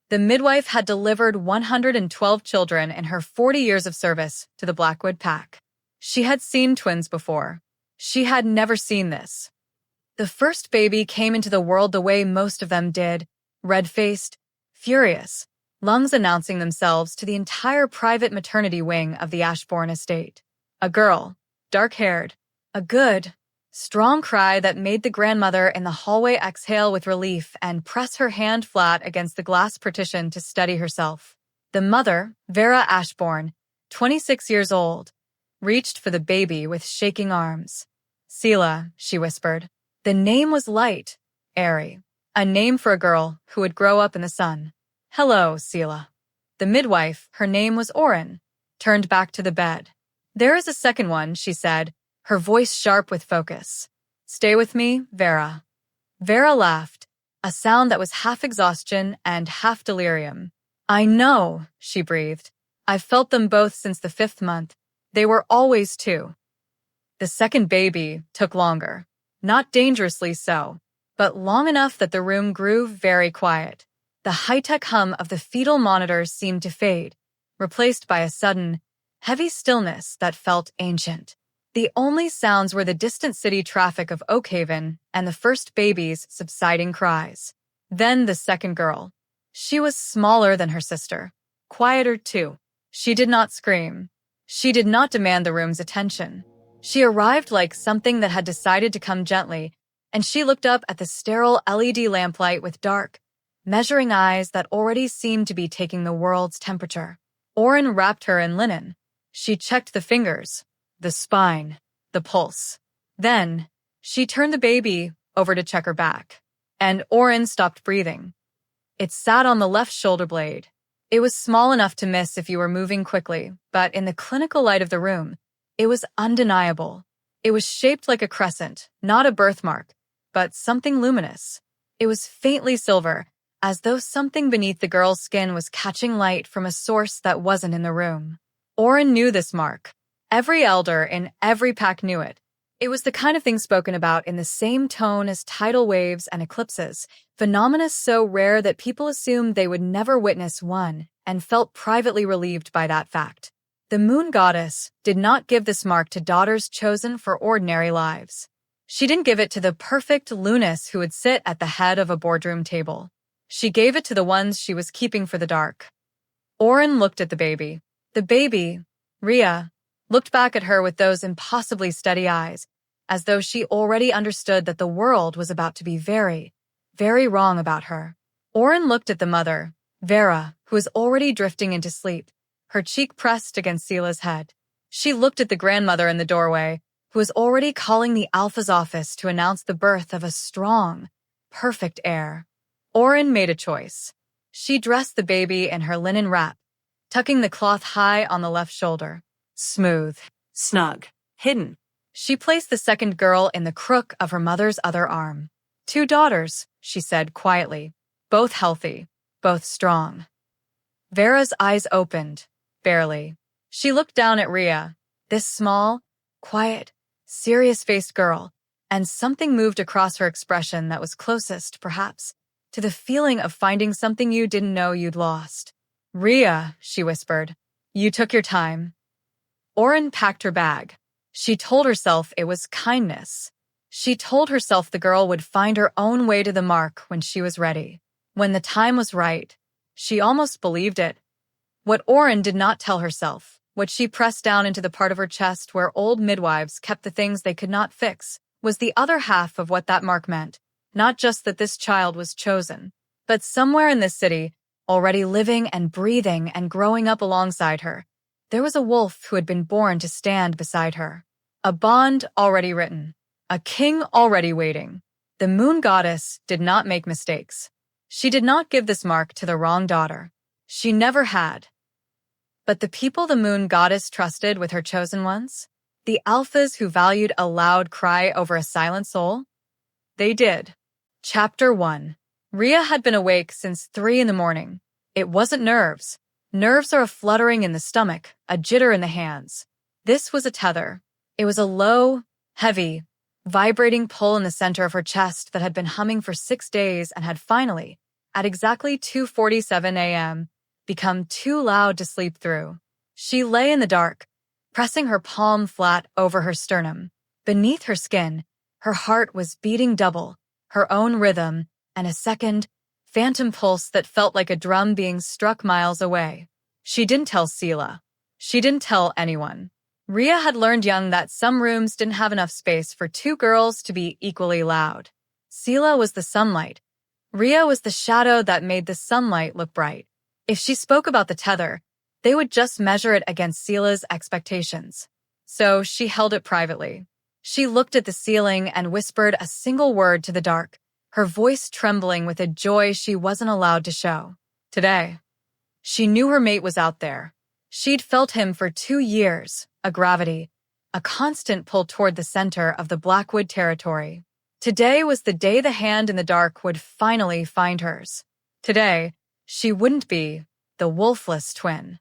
The midwife had delivered 112 children in her 40 years of service to the Blackwood Pack. She had seen twins before. She had never seen this. The first baby came into the world the way most of them did, red-faced, furious, lungs announcing themselves to the entire private maternity wing of the Ashbourne estate. A girl, dark-haired, a good, strong cry that made the grandmother in the hallway exhale with relief and press her hand flat against the glass partition to steady herself. The mother, Vera Ashbourne, 26 years old, reached for the baby with shaking arms. Sela, she whispered. The name was light, airy, a name for a girl who would grow up in the sun. Hello, Sela. The midwife, her name was Oren, turned back to the bed. There is a second one, she said, her voice sharp with focus. Stay with me, Vera. Vera laughed, a sound that was half exhaustion and half delirium. I know, she breathed. I've felt them both since the 5th month. They were always two. The second baby took longer. Not dangerously so, but long enough that the room grew very quiet. The high-tech hum of the fetal monitors seemed to fade, replaced by a sudden, heavy stillness that felt ancient. The only sounds were the distant city traffic of Oakhaven and the first baby's subsiding cries. Then the second girl. She was smaller than her sister, quieter too. She did not scream. She did not demand the room's attention. She arrived like something that had decided to come gently, and she looked up at the sterile LED lamplight with dark, measuring eyes that already seemed to be taking the world's temperature. Oren wrapped her in linen. She checked the fingers, the spine, the pulse. Then, she turned the baby over to check her back, and Oren stopped breathing. It sat on the left shoulder blade. It was small enough to miss if you were moving quickly, but in the clinical light of the room, it was undeniable. It was shaped like a crescent, not a birthmark, but something luminous. It was faintly silver, as though something beneath the girl's skin was catching light from a source that wasn't in the room. Oren knew this mark. Every elder in every pack knew it. It was the kind of thing spoken about in the same tone as tidal waves and eclipses, phenomena so rare that people assumed they would never witness one and felt privately relieved by that fact. The moon goddess did not give this mark to daughters chosen for ordinary lives. She didn't give it to the perfect Lunas who would sit at the head of a boardroom table. She gave it to the ones she was keeping for the dark. Oren looked at the baby. The baby, Rhea, looked back at her with those impossibly steady eyes, as though she already understood that the world was about to be very, very wrong about her. Oren looked at the mother, Vera, who was already drifting into sleep, her cheek pressed against Sela's head. She looked at the grandmother in the doorway, who was already calling the Alpha's office to announce the birth of a strong, perfect heir. Oren made a choice. She dressed the baby in her linen wrap, tucking the cloth high on the left shoulder. Smooth, snug, hidden. She placed the second girl in the crook of her mother's other arm. 2 daughters, she said quietly, both healthy, both strong. Vera's eyes opened. Barely. She looked down at Rhea, this small, quiet, serious-faced girl, and something moved across her expression that was closest, perhaps, to the feeling of finding something you didn't know you'd lost. Rhea, she whispered, you took your time. Oren packed her bag. She told herself it was kindness. She told herself the girl would find her own way to the mark when she was ready. When the time was right, she almost believed it. What Oren did not tell herself, what she pressed down into the part of her chest where old midwives kept the things they could not fix, was the other half of what that mark meant. Not just that this child was chosen, but somewhere in this city, already living and breathing and growing up alongside her, there was a wolf who had been born to stand beside her. A bond already written. A king already waiting. The moon goddess did not make mistakes. She did not give this mark to the wrong daughter. She never had. But the people the moon goddess trusted with her chosen ones, the alphas who valued a loud cry over a silent soul, they did. Chapter 1. Rhea had been awake since 3 in the morning. It wasn't nerves. Nerves are a fluttering in the stomach, a jitter in the hands. This was a tether. It was a low, heavy, vibrating pull in the center of her chest that had been humming for 6 days and had finally, at exactly 2:47 a.m., become too loud to sleep through. She lay in the dark, pressing her palm flat over her sternum. Beneath her skin, her heart was beating double, her own rhythm, and a second, phantom pulse that felt like a drum being struck miles away. She didn't tell Sela. She didn't tell anyone. Rhea had learned young that some rooms didn't have enough space for two girls to be equally loud. Sela was the sunlight. Rhea was the shadow that made the sunlight look bright. If she spoke about the tether, they would just measure it against Sela's expectations. So she held it privately. She looked at the ceiling and whispered a single word to the dark, her voice trembling with a joy she wasn't allowed to show. Today. She knew her mate was out there. She'd felt him for 2 years, a gravity, a constant pull toward the center of the Blackwood territory. Today was the day the hand in the dark would finally find hers. Today, she wouldn't be the wolfless twin.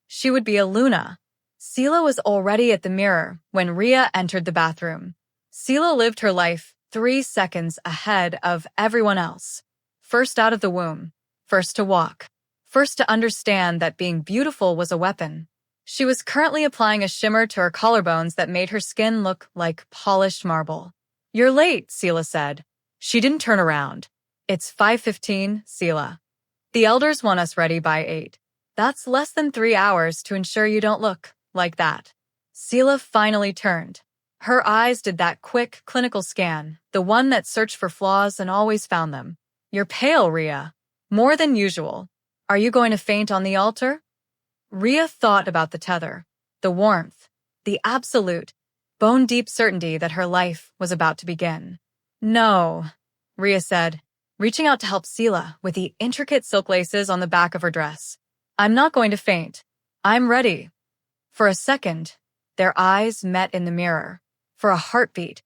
She would be a Luna. Sela was already at the mirror when Rhea entered the bathroom. Sela lived her life 3 seconds ahead of everyone else. First out of the womb, first to walk, first to understand that being beautiful was a weapon. She was currently applying a shimmer to her collarbones that made her skin look like polished marble. "You're late," Sela said. She didn't turn around. "It's 5:15, Sela. The elders want us ready by 8. That's less than 3 hours to ensure you don't look like that." Sela finally turned. Her eyes did that quick, clinical scan, the one that searched for flaws and always found them. "You're pale, Rhea. More than usual. Are you going to faint on the altar?" Rhea thought about the tether, the warmth, the absolute, bone-deep certainty that her life was about to begin. "No," Rhea said, reaching out to help Sela with the intricate silk laces on the back of her dress. "I'm not going to faint. I'm ready." For a second, their eyes met in the mirror. For a heartbeat,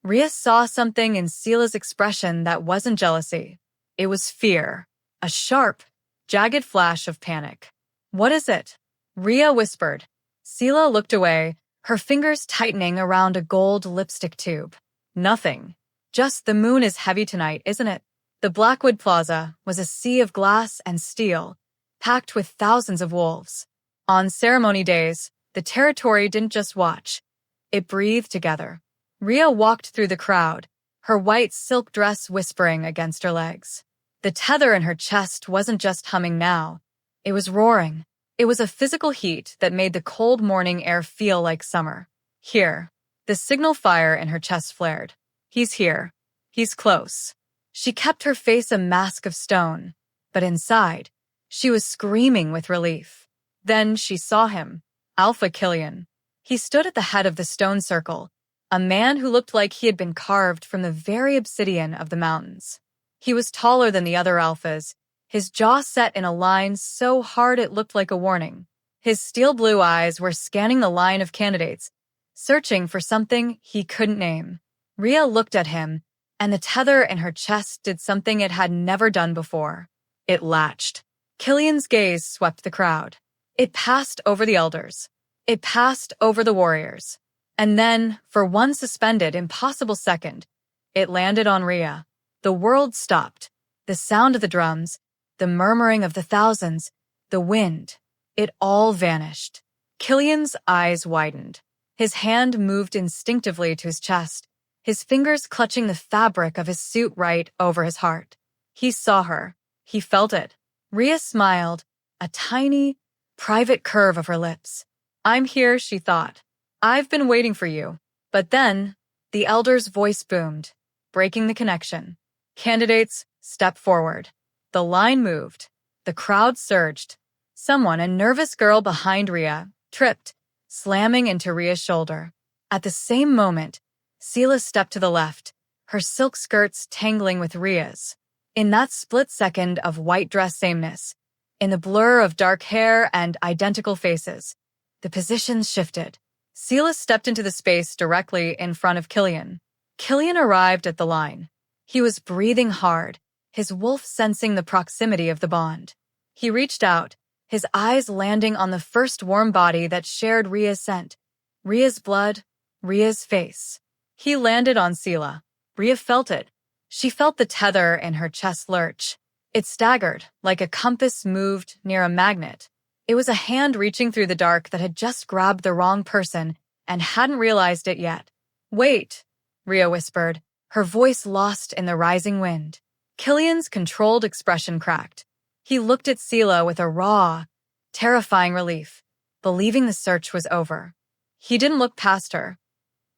Rhea saw something in Sela's expression that wasn't jealousy. It was fear, a sharp, jagged flash of panic. "What is it?" Rhea whispered. Sela looked away, her fingers tightening around a gold lipstick tube. "Nothing. Just the moon is heavy tonight, isn't it?" The Blackwood Plaza was a sea of glass and steel, packed with thousands of wolves. On ceremony days, the territory didn't just watch. It breathed together. Rhea walked through the crowd, her white silk dress whispering against her legs. The tether in her chest wasn't just humming now. It was roaring. It was a physical heat that made the cold morning air feel like summer. Here. The signal fire in her chest flared. He's here. He's close. She kept her face a mask of stone, but inside, she was screaming with relief. Then she saw him, Alpha Killian. He stood at the head of the stone circle, a man who looked like he had been carved from the very obsidian of the mountains. He was taller than the other alphas, his jaw set in a line so hard it looked like a warning. His steel blue eyes were scanning the line of candidates, searching for something he couldn't name. Rhea looked at him, and the tether in her chest did something it had never done before. It latched. Killian's gaze swept the crowd. It passed over the elders. It passed over the warriors. And then, for one suspended, impossible second, it landed on Rhea. The world stopped. The sound of the drums, the murmuring of the thousands, the wind, it all vanished. Killian's eyes widened. His hand moved instinctively to his chest, his fingers clutching the fabric of his suit right over his heart. He saw her. He felt it. Rhea smiled, a tiny, private curve of her lips. "I'm here," she thought. "I've been waiting for you." But then, the elder's voice boomed, breaking the connection. "Candidates, step forward." The line moved. The crowd surged. Someone, a nervous girl behind Rhea, tripped, slamming into Rhea's shoulder. At the same moment, Sela stepped to the left, her silk skirts tangling with Rhea's. In that split second of white dress sameness, in the blur of dark hair and identical faces, the positions shifted. Sela stepped into the space directly in front of Killian. Killian arrived at the line. He was breathing hard, his wolf sensing the proximity of the bond. He reached out, his eyes landing on the first warm body that shared Rhea's scent, Rhea's blood, Rhea's face. He landed on Sela. Rhea felt it. She felt the tether in her chest lurch. It staggered, like a compass moved near a magnet. It was a hand reaching through the dark that had just grabbed the wrong person and hadn't realized it yet. "Wait," Rhea whispered, her voice lost in the rising wind. Killian's controlled expression cracked. He looked at Sela with a raw, terrifying relief, believing the search was over. He didn't look past her.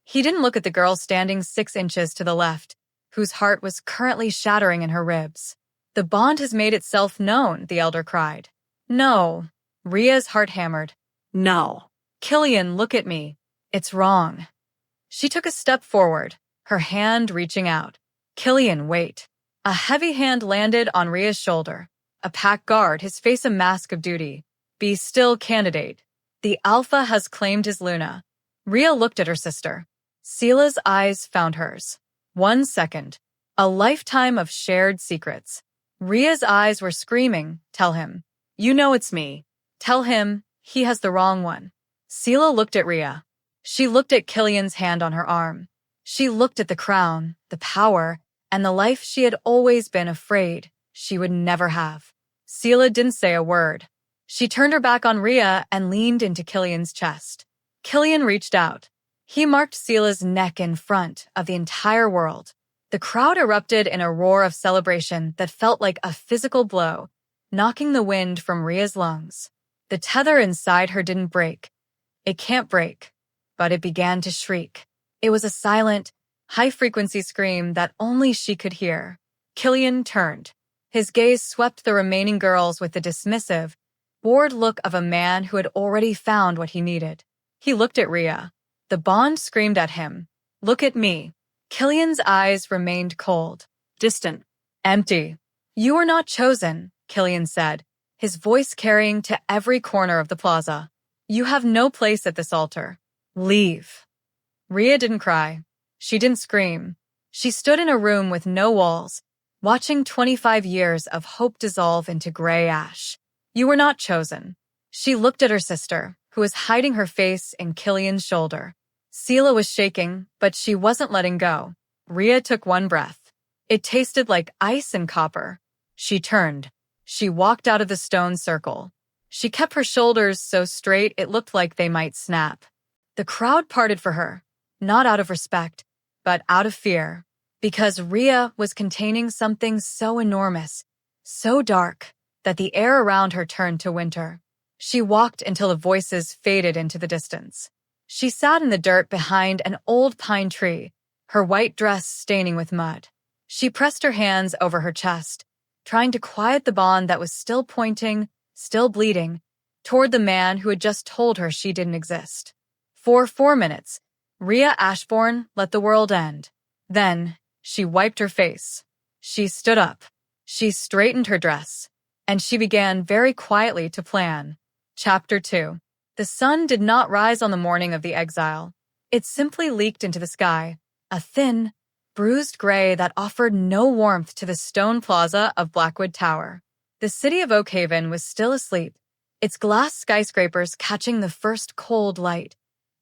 He didn't look at the girl standing 6 inches to the left, whose heart was currently shattering in her ribs. "The bond has made itself known," the elder cried. "No." Rhea's heart hammered. "No. Killian, look at me. It's wrong." She took a step forward, her hand reaching out. "Killian, wait." A heavy hand landed on Rhea's shoulder. A pack guard, his face a mask of duty. "Be still, candidate. The Alpha has claimed his Luna." Rhea looked at her sister. Sela's eyes found hers. 1 second. A lifetime of shared secrets. Rhea's eyes were screaming, "Tell him. You know it's me. Tell him he has the wrong one." Sela looked at Rhea. She looked at Killian's hand on her arm. She looked at the crown, the power, and the life she had always been afraid she would never have. Sela didn't say a word. She turned her back on Rhea and leaned into Killian's chest. Killian reached out. He marked Sela's neck in front of the entire world. The crowd erupted in a roar of celebration that felt like a physical blow, knocking the wind from Rhea's lungs. The tether inside her didn't break. It can't break, but it began to shriek. It was a silent, high-frequency scream that only she could hear. Killian turned. His gaze swept the remaining girls with the dismissive, bored look of a man who had already found what he needed. He looked at Rhea. The bond screamed at him. "Look at me." Killian's eyes remained cold, distant, empty. "You were not chosen," Killian said, his voice carrying to every corner of the plaza. "You have no place at this altar. Leave." Rhea didn't cry. She didn't scream. She stood in a room with no walls, watching 25 years of hope dissolve into gray ash. "You were not chosen." She looked at her sister, who was hiding her face in Killian's shoulder. Sela was shaking, but she wasn't letting go. Rhea took one breath. It tasted like ice and copper. She turned. She walked out of the stone circle. She kept her shoulders so straight it looked like they might snap. The crowd parted for her, not out of respect, but out of fear, because Rhea was containing something so enormous, so dark, that the air around her turned to winter. She walked until the voices faded into the distance. She sat in the dirt behind an old pine tree, her white dress staining with mud. She pressed her hands over her chest, trying to quiet the bond that was still pointing, still bleeding, toward the man who had just told her she didn't exist. For 4 minutes, Rhea Ashbourne let the world end. Then, she wiped her face. She stood up. She straightened her dress. And she began very quietly to plan. Chapter 2. The sun did not rise on the morning of the exile. It simply leaked into the sky, a thin, bruised gray that offered no warmth to the stone plaza of Blackwood Tower. The city of Oakhaven was still asleep, its glass skyscrapers catching the first cold light,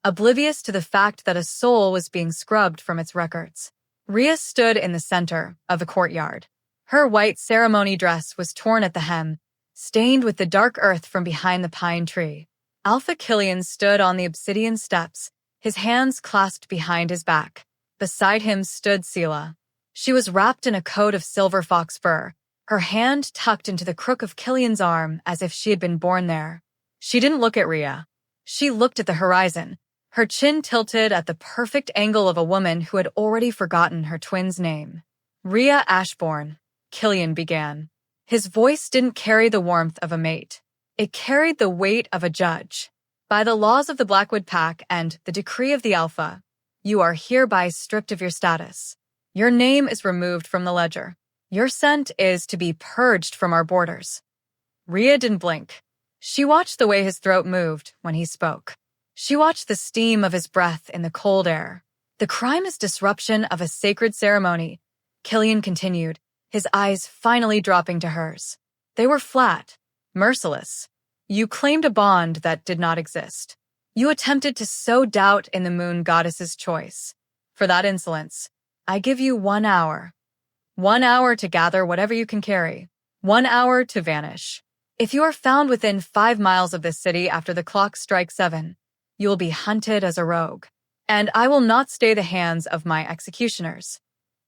oblivious to the fact that a soul was being scrubbed from its records. Rhea stood in the center of the courtyard. Her white ceremony dress was torn at the hem, stained with the dark earth from behind the pine tree. Alpha Killian stood on the obsidian steps, his hands clasped behind his back. Beside him stood Sela. She was wrapped in a coat of silver fox fur, her hand tucked into the crook of Killian's arm as if she had been born there. She didn't look at Rhea. She looked at the horizon, her chin tilted at the perfect angle of a woman who had already forgotten her twin's name. "Rhea Ashbourne," Killian began. His voice didn't carry the warmth of a mate. It carried the weight of a judge. "By the laws of the Blackwood Pack and the decree of the Alpha, you are hereby stripped of your status. Your name is removed from the ledger. Your scent is to be purged from our borders." Rhea didn't blink. She watched the way his throat moved when he spoke. She watched the steam of his breath in the cold air. "The crime is disruption of a sacred ceremony," Killian continued, his eyes finally dropping to hers. They were flat, merciless. "You claimed a bond that did not exist. You attempted to sow doubt in the moon goddess's choice. For that insolence, I give you 1 hour. 1 hour to gather whatever you can carry. 1 hour to vanish. If you are found within 5 miles of this city after the clock strikes 7, you will be hunted as a rogue. And I will not stay the hands of my executioners.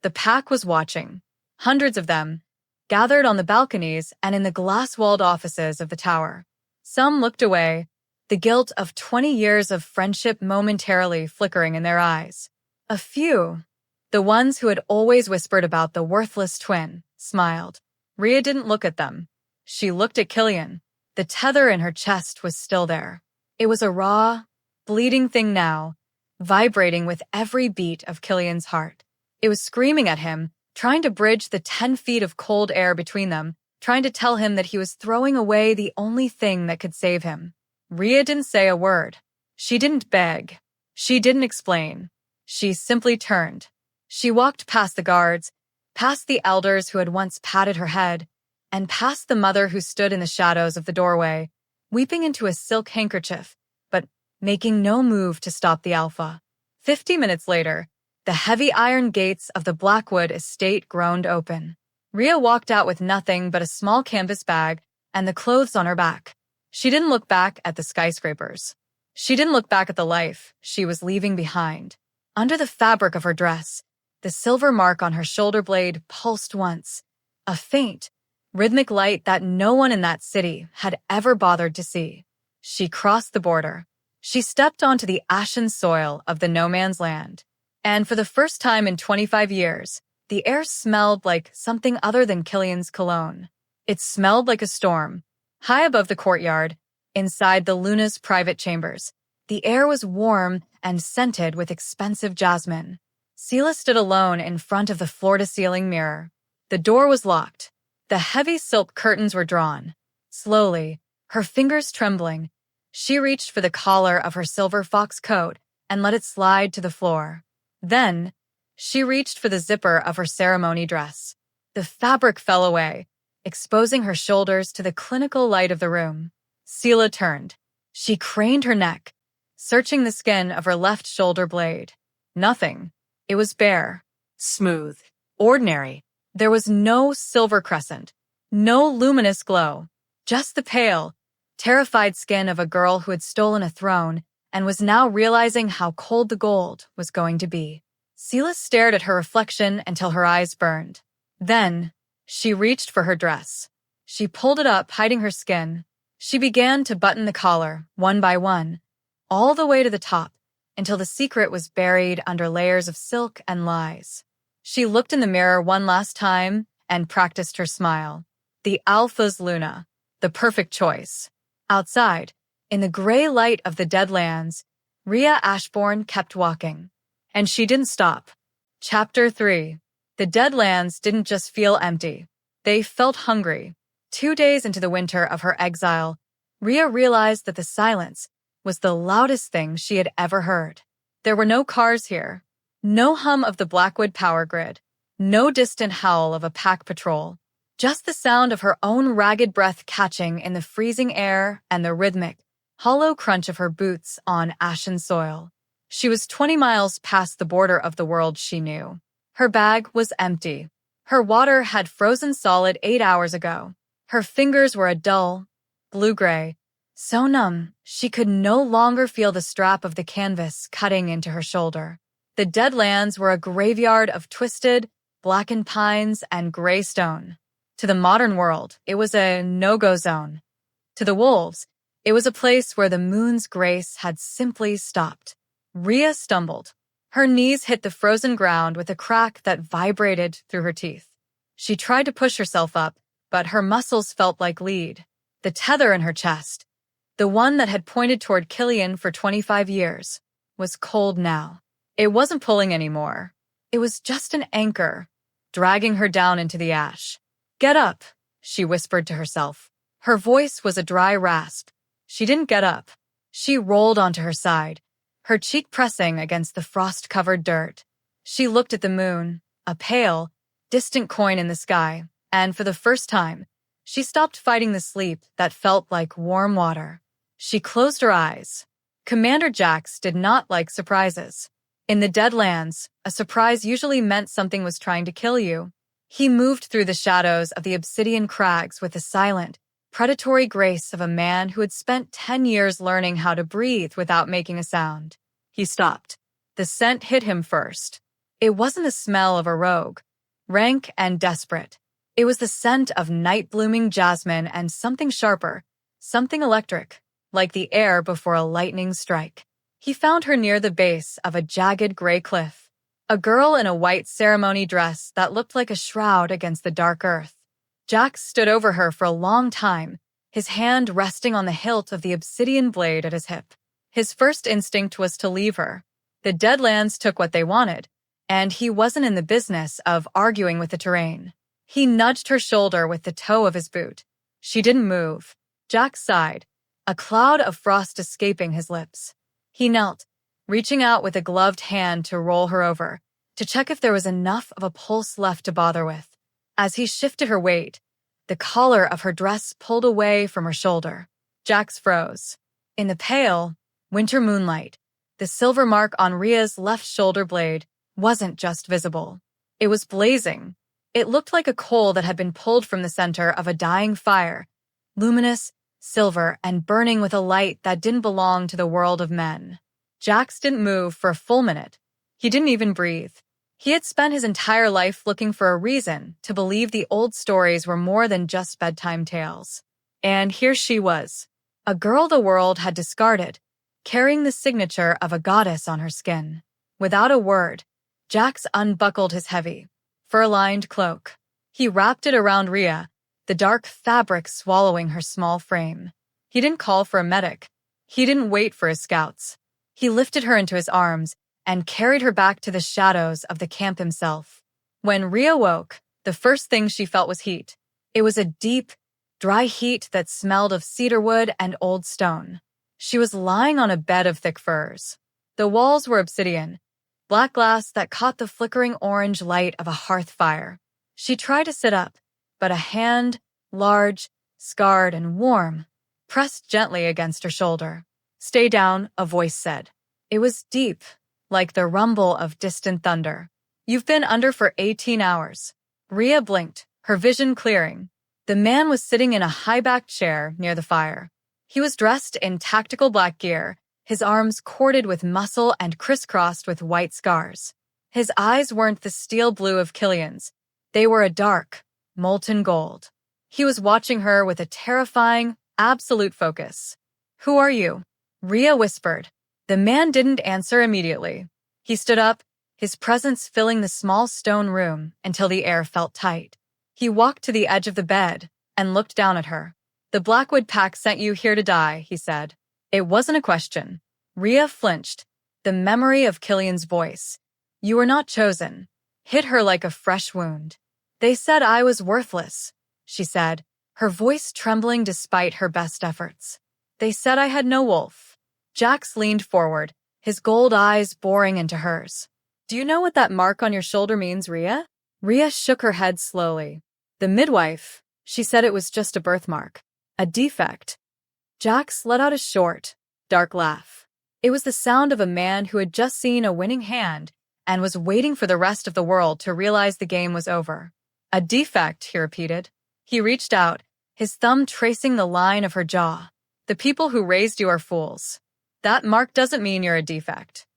The pack was watching. Hundreds of them, gathered on the balconies and in the glass-walled offices of the tower. Some looked away, the guilt of 20 years of friendship momentarily flickering in their eyes. A few, the ones who had always whispered about the worthless twin, smiled. Rhea didn't look at them. She looked at Killian. The tether in her chest was still there. It was a raw, bleeding thing now, vibrating with every beat of Killian's heart. It was screaming at him, trying to bridge the 10 feet of cold air between them, trying to tell him that he was throwing away the only thing that could save him. Rhea didn't say a word. She didn't beg. She didn't explain. She simply turned. She walked past the guards, past the elders who had once patted her head, and past the mother who stood in the shadows of the doorway, weeping into a silk handkerchief, but making no move to stop the alpha. 50 minutes later, the heavy iron gates of the Blackwood estate groaned open. Rhea walked out with nothing but a small canvas bag and the clothes on her back. She didn't look back at the skyscrapers. She didn't look back at the life she was leaving behind. Under the fabric of her dress, the silver mark on her shoulder blade pulsed once, a faint, rhythmic light that no one in that city had ever bothered to see. She crossed the border. She stepped onto the ashen soil of the no man's land. And for the first time in 25 years, the air smelled like something other than Killian's cologne. It smelled like a storm. High above the courtyard, inside the Luna's private chambers, the air was warm and scented with expensive jasmine. Sela stood alone in front of the floor-to-ceiling mirror. The door was locked. The heavy silk curtains were drawn. Slowly, her fingers trembling, she reached for the collar of her silver fox coat and let it slide to the floor. Then, she reached for the zipper of her ceremony dress. The fabric fell away, exposing her shoulders to the clinical light of the room. Sela turned. She craned her neck, searching the skin of her left shoulder blade. Nothing. It was bare, smooth, ordinary. There was no silver crescent, no luminous glow, just the pale, terrified skin of a girl who had stolen a throne and was now realizing how cold the gold was going to be. Sela stared at her reflection until her eyes burned. Then, she reached for her dress. She pulled it up, hiding her skin. She began to button the collar, one by one, all the way to the top, until the secret was buried under layers of silk and lies. She looked in the mirror one last time and practiced her smile. The Alpha's Luna, the perfect choice. Outside, in the gray light of the Deadlands, Rhea Ashbourne kept walking. And she didn't stop. Chapter 3. The Deadlands didn't just feel empty. They felt hungry. 2 days into the winter of her exile, Rhea realized that the silence was the loudest thing she had ever heard. There were no cars here. No hum of the Blackwood power grid. No distant howl of a pack patrol. Just the sound of her own ragged breath catching in the freezing air and the rhythmic, hollow crunch of her boots on ashen soil. She was 20 miles past the border of the world she knew. Her bag was empty. Her water had frozen solid 8 hours ago. Her fingers were a dull, blue-gray, so numb she could no longer feel the strap of the canvas cutting into her shoulder. The Deadlands were a graveyard of twisted, blackened pines and gray stone. To the modern world, it was a no-go zone. To the wolves, it was a place where the moon's grace had simply stopped. Rhea stumbled. Her knees hit the frozen ground with a crack that vibrated through her teeth. She tried to push herself up, but her muscles felt like lead. The tether in her chest, the one that had pointed toward Killian for 25 years, was cold now. It wasn't pulling anymore. It was just an anchor, dragging her down into the ash. "Get up," she whispered to herself. Her voice was a dry rasp. She didn't get up. She rolled onto her side, her cheek pressing against the frost-covered dirt. She looked at the moon, a pale, distant coin in the sky, and for the first time, she stopped fighting the sleep that felt like warm water. She closed her eyes. Commander Jax did not like surprises. In the Deadlands, a surprise usually meant something was trying to kill you. He moved through the shadows of the obsidian crags with the silent, predatory grace of a man who had spent 10 years learning how to breathe without making a sound. He stopped. The scent hit him first. It wasn't the smell of a rogue, rank and desperate. It was the scent of night-blooming jasmine and something sharper, something electric, like the air before a lightning strike. He found her near the base of a jagged gray cliff, a girl in a white ceremony dress that looked like a shroud against the dark earth. Jack stood over her for a long time, his hand resting on the hilt of the obsidian blade at his hip. His first instinct was to leave her. The Deadlands took what they wanted, and he wasn't in the business of arguing with the terrain. He nudged her shoulder with the toe of his boot. She didn't move. Jack sighed, a cloud of frost escaping his lips. He knelt, reaching out with a gloved hand to roll her over, to check if there was enough of a pulse left to bother with. As he shifted her weight, the collar of her dress pulled away from her shoulder. Jax froze. In the pale, winter moonlight, the silver mark on Rhea's left shoulder blade wasn't just visible. It was blazing. It looked like a coal that had been pulled from the center of a dying fire, luminous, silver, and burning with a light that didn't belong to the world of men. Jax didn't move for a full minute. He didn't even breathe. He had spent his entire life looking for a reason to believe the old stories were more than just bedtime tales. And here she was, a girl the world had discarded, carrying the signature of a goddess on her skin. Without a word, Jax unbuckled his heavy, fur-lined cloak. He wrapped it around Rhea, the dark fabric swallowing her small frame. He didn't call for a medic. He didn't wait for his scouts. He lifted her into his arms and carried her back to the shadows of the camp himself. When Rhea woke, the first thing she felt was heat. It was a deep, dry heat that smelled of cedarwood and old stone. She was lying on a bed of thick furs. The walls were obsidian, black glass that caught the flickering orange light of a hearth fire. She tried to sit up, but a hand, large, scarred, and warm, pressed gently against her shoulder. "Stay down," a voice said. It was deep, like the rumble of distant thunder. "You've been under for 18 hours. Rhea blinked, her vision clearing. The man was sitting in a high-backed chair near the fire. He was dressed in tactical black gear, his arms corded with muscle and crisscrossed with white scars. His eyes weren't the steel blue of Killian's. They were a dark, molten gold. He was watching her with a terrifying, absolute focus. "Who are you?" Rhea whispered. The man didn't answer immediately. He stood up, his presence filling the small stone room until the air felt tight. He walked to the edge of the bed and looked down at her. "The Blackwood Pack sent you here to die," he said. It wasn't a question. Rhea flinched. The memory of Killian's voice, "You were not chosen," hit her like a fresh wound. "They said I was worthless," she said, her voice trembling despite her best efforts. "They said I had no wolf." Jax leaned forward, his gold eyes boring into hers. "Do you know what that mark on your shoulder means, Rhea?" Rhea shook her head slowly. "The midwife, she said it was just a birthmark. A defect." Jax let out a short, dark laugh. It was the sound of a man who had just seen a winning hand and was waiting for the rest of the world to realize the game was over. "A defect," he repeated. He reached out, his thumb tracing the line of her jaw. "The people who raised you are fools. That mark doesn't mean you're a defect.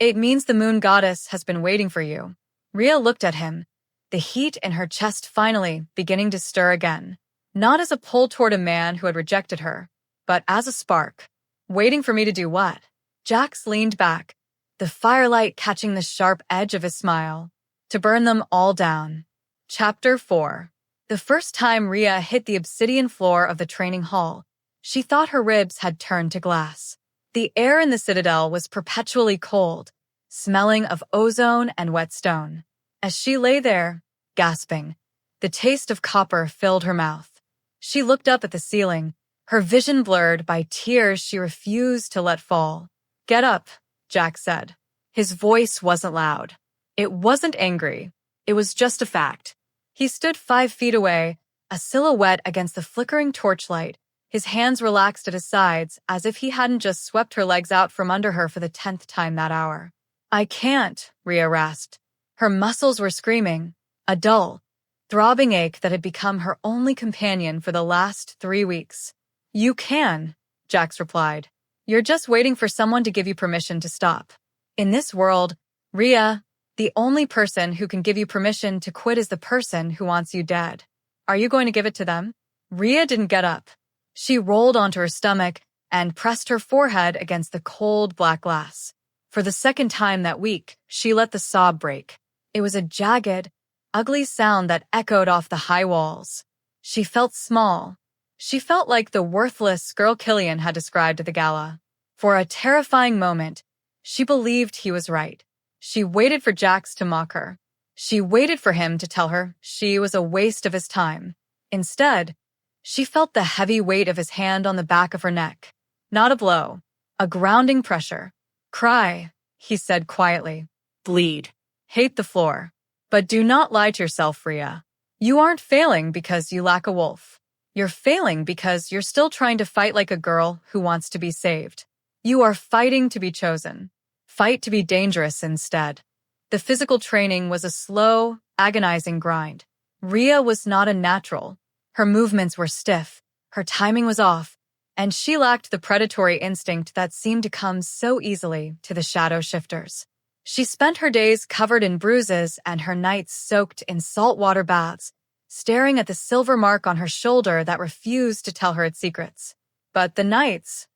It means the moon goddess has been waiting for you." Rhea looked at him, the heat in her chest finally beginning to stir again. Not as a pull toward a man who had rejected her, but as a spark. "Waiting for me to do what?" Jax leaned back, the firelight catching the sharp edge of his smile. "To burn them all down." Chapter 4. The first time Rhea hit the obsidian floor of the training hall, she thought her ribs had turned to glass. The air in the citadel was perpetually cold, smelling of ozone and wet stone. As she lay there, gasping, the taste of copper filled her mouth. She looked up at the ceiling, her vision blurred by tears she refused to let fall. "Get up," Jack said. His voice wasn't loud. It wasn't angry. It was just a fact. He stood 5 feet away, a silhouette against the flickering torchlight, his hands relaxed at his sides as if he hadn't just swept her legs out from under her for the 10th time that hour. "I can't," Rhea rasped. Her muscles were screaming. A dull, throbbing ache that had become her only companion for the last 3 weeks. You can, Jax replied. You're just waiting for someone to give you permission to stop. In this world, Rhea, the only person who can give you permission to quit is the person who wants you dead. Are you going to give it to them? Rhea didn't get up. She rolled onto her stomach and pressed her forehead against the cold black glass. For the second time that week, she let the sob break. It was a jagged, ugly sound that echoed off the high walls. She felt small. She felt like the worthless girl Killian had described at the gala. For a terrifying moment, she believed he was right. She waited for Jax to mock her. She waited for him to tell her she was a waste of his time. Instead, she felt the heavy weight of his hand on the back of her neck. Not a blow, a grounding pressure. Cry, he said quietly. Bleed. Hate the floor. But do not lie to yourself, Rhea. You aren't failing because you lack a wolf. You're failing because you're still trying to fight like a girl who wants to be saved. You are fighting to be chosen. Fight to be dangerous instead. The physical training was a slow, agonizing grind. Rhea was not a natural. Her movements were stiff, her timing was off, and she lacked the predatory instinct that seemed to come so easily to the shadow shifters. She spent her days covered in bruises and her nights soaked in saltwater baths, staring at the silver mark on her shoulder that refused to tell her its secrets. But the nights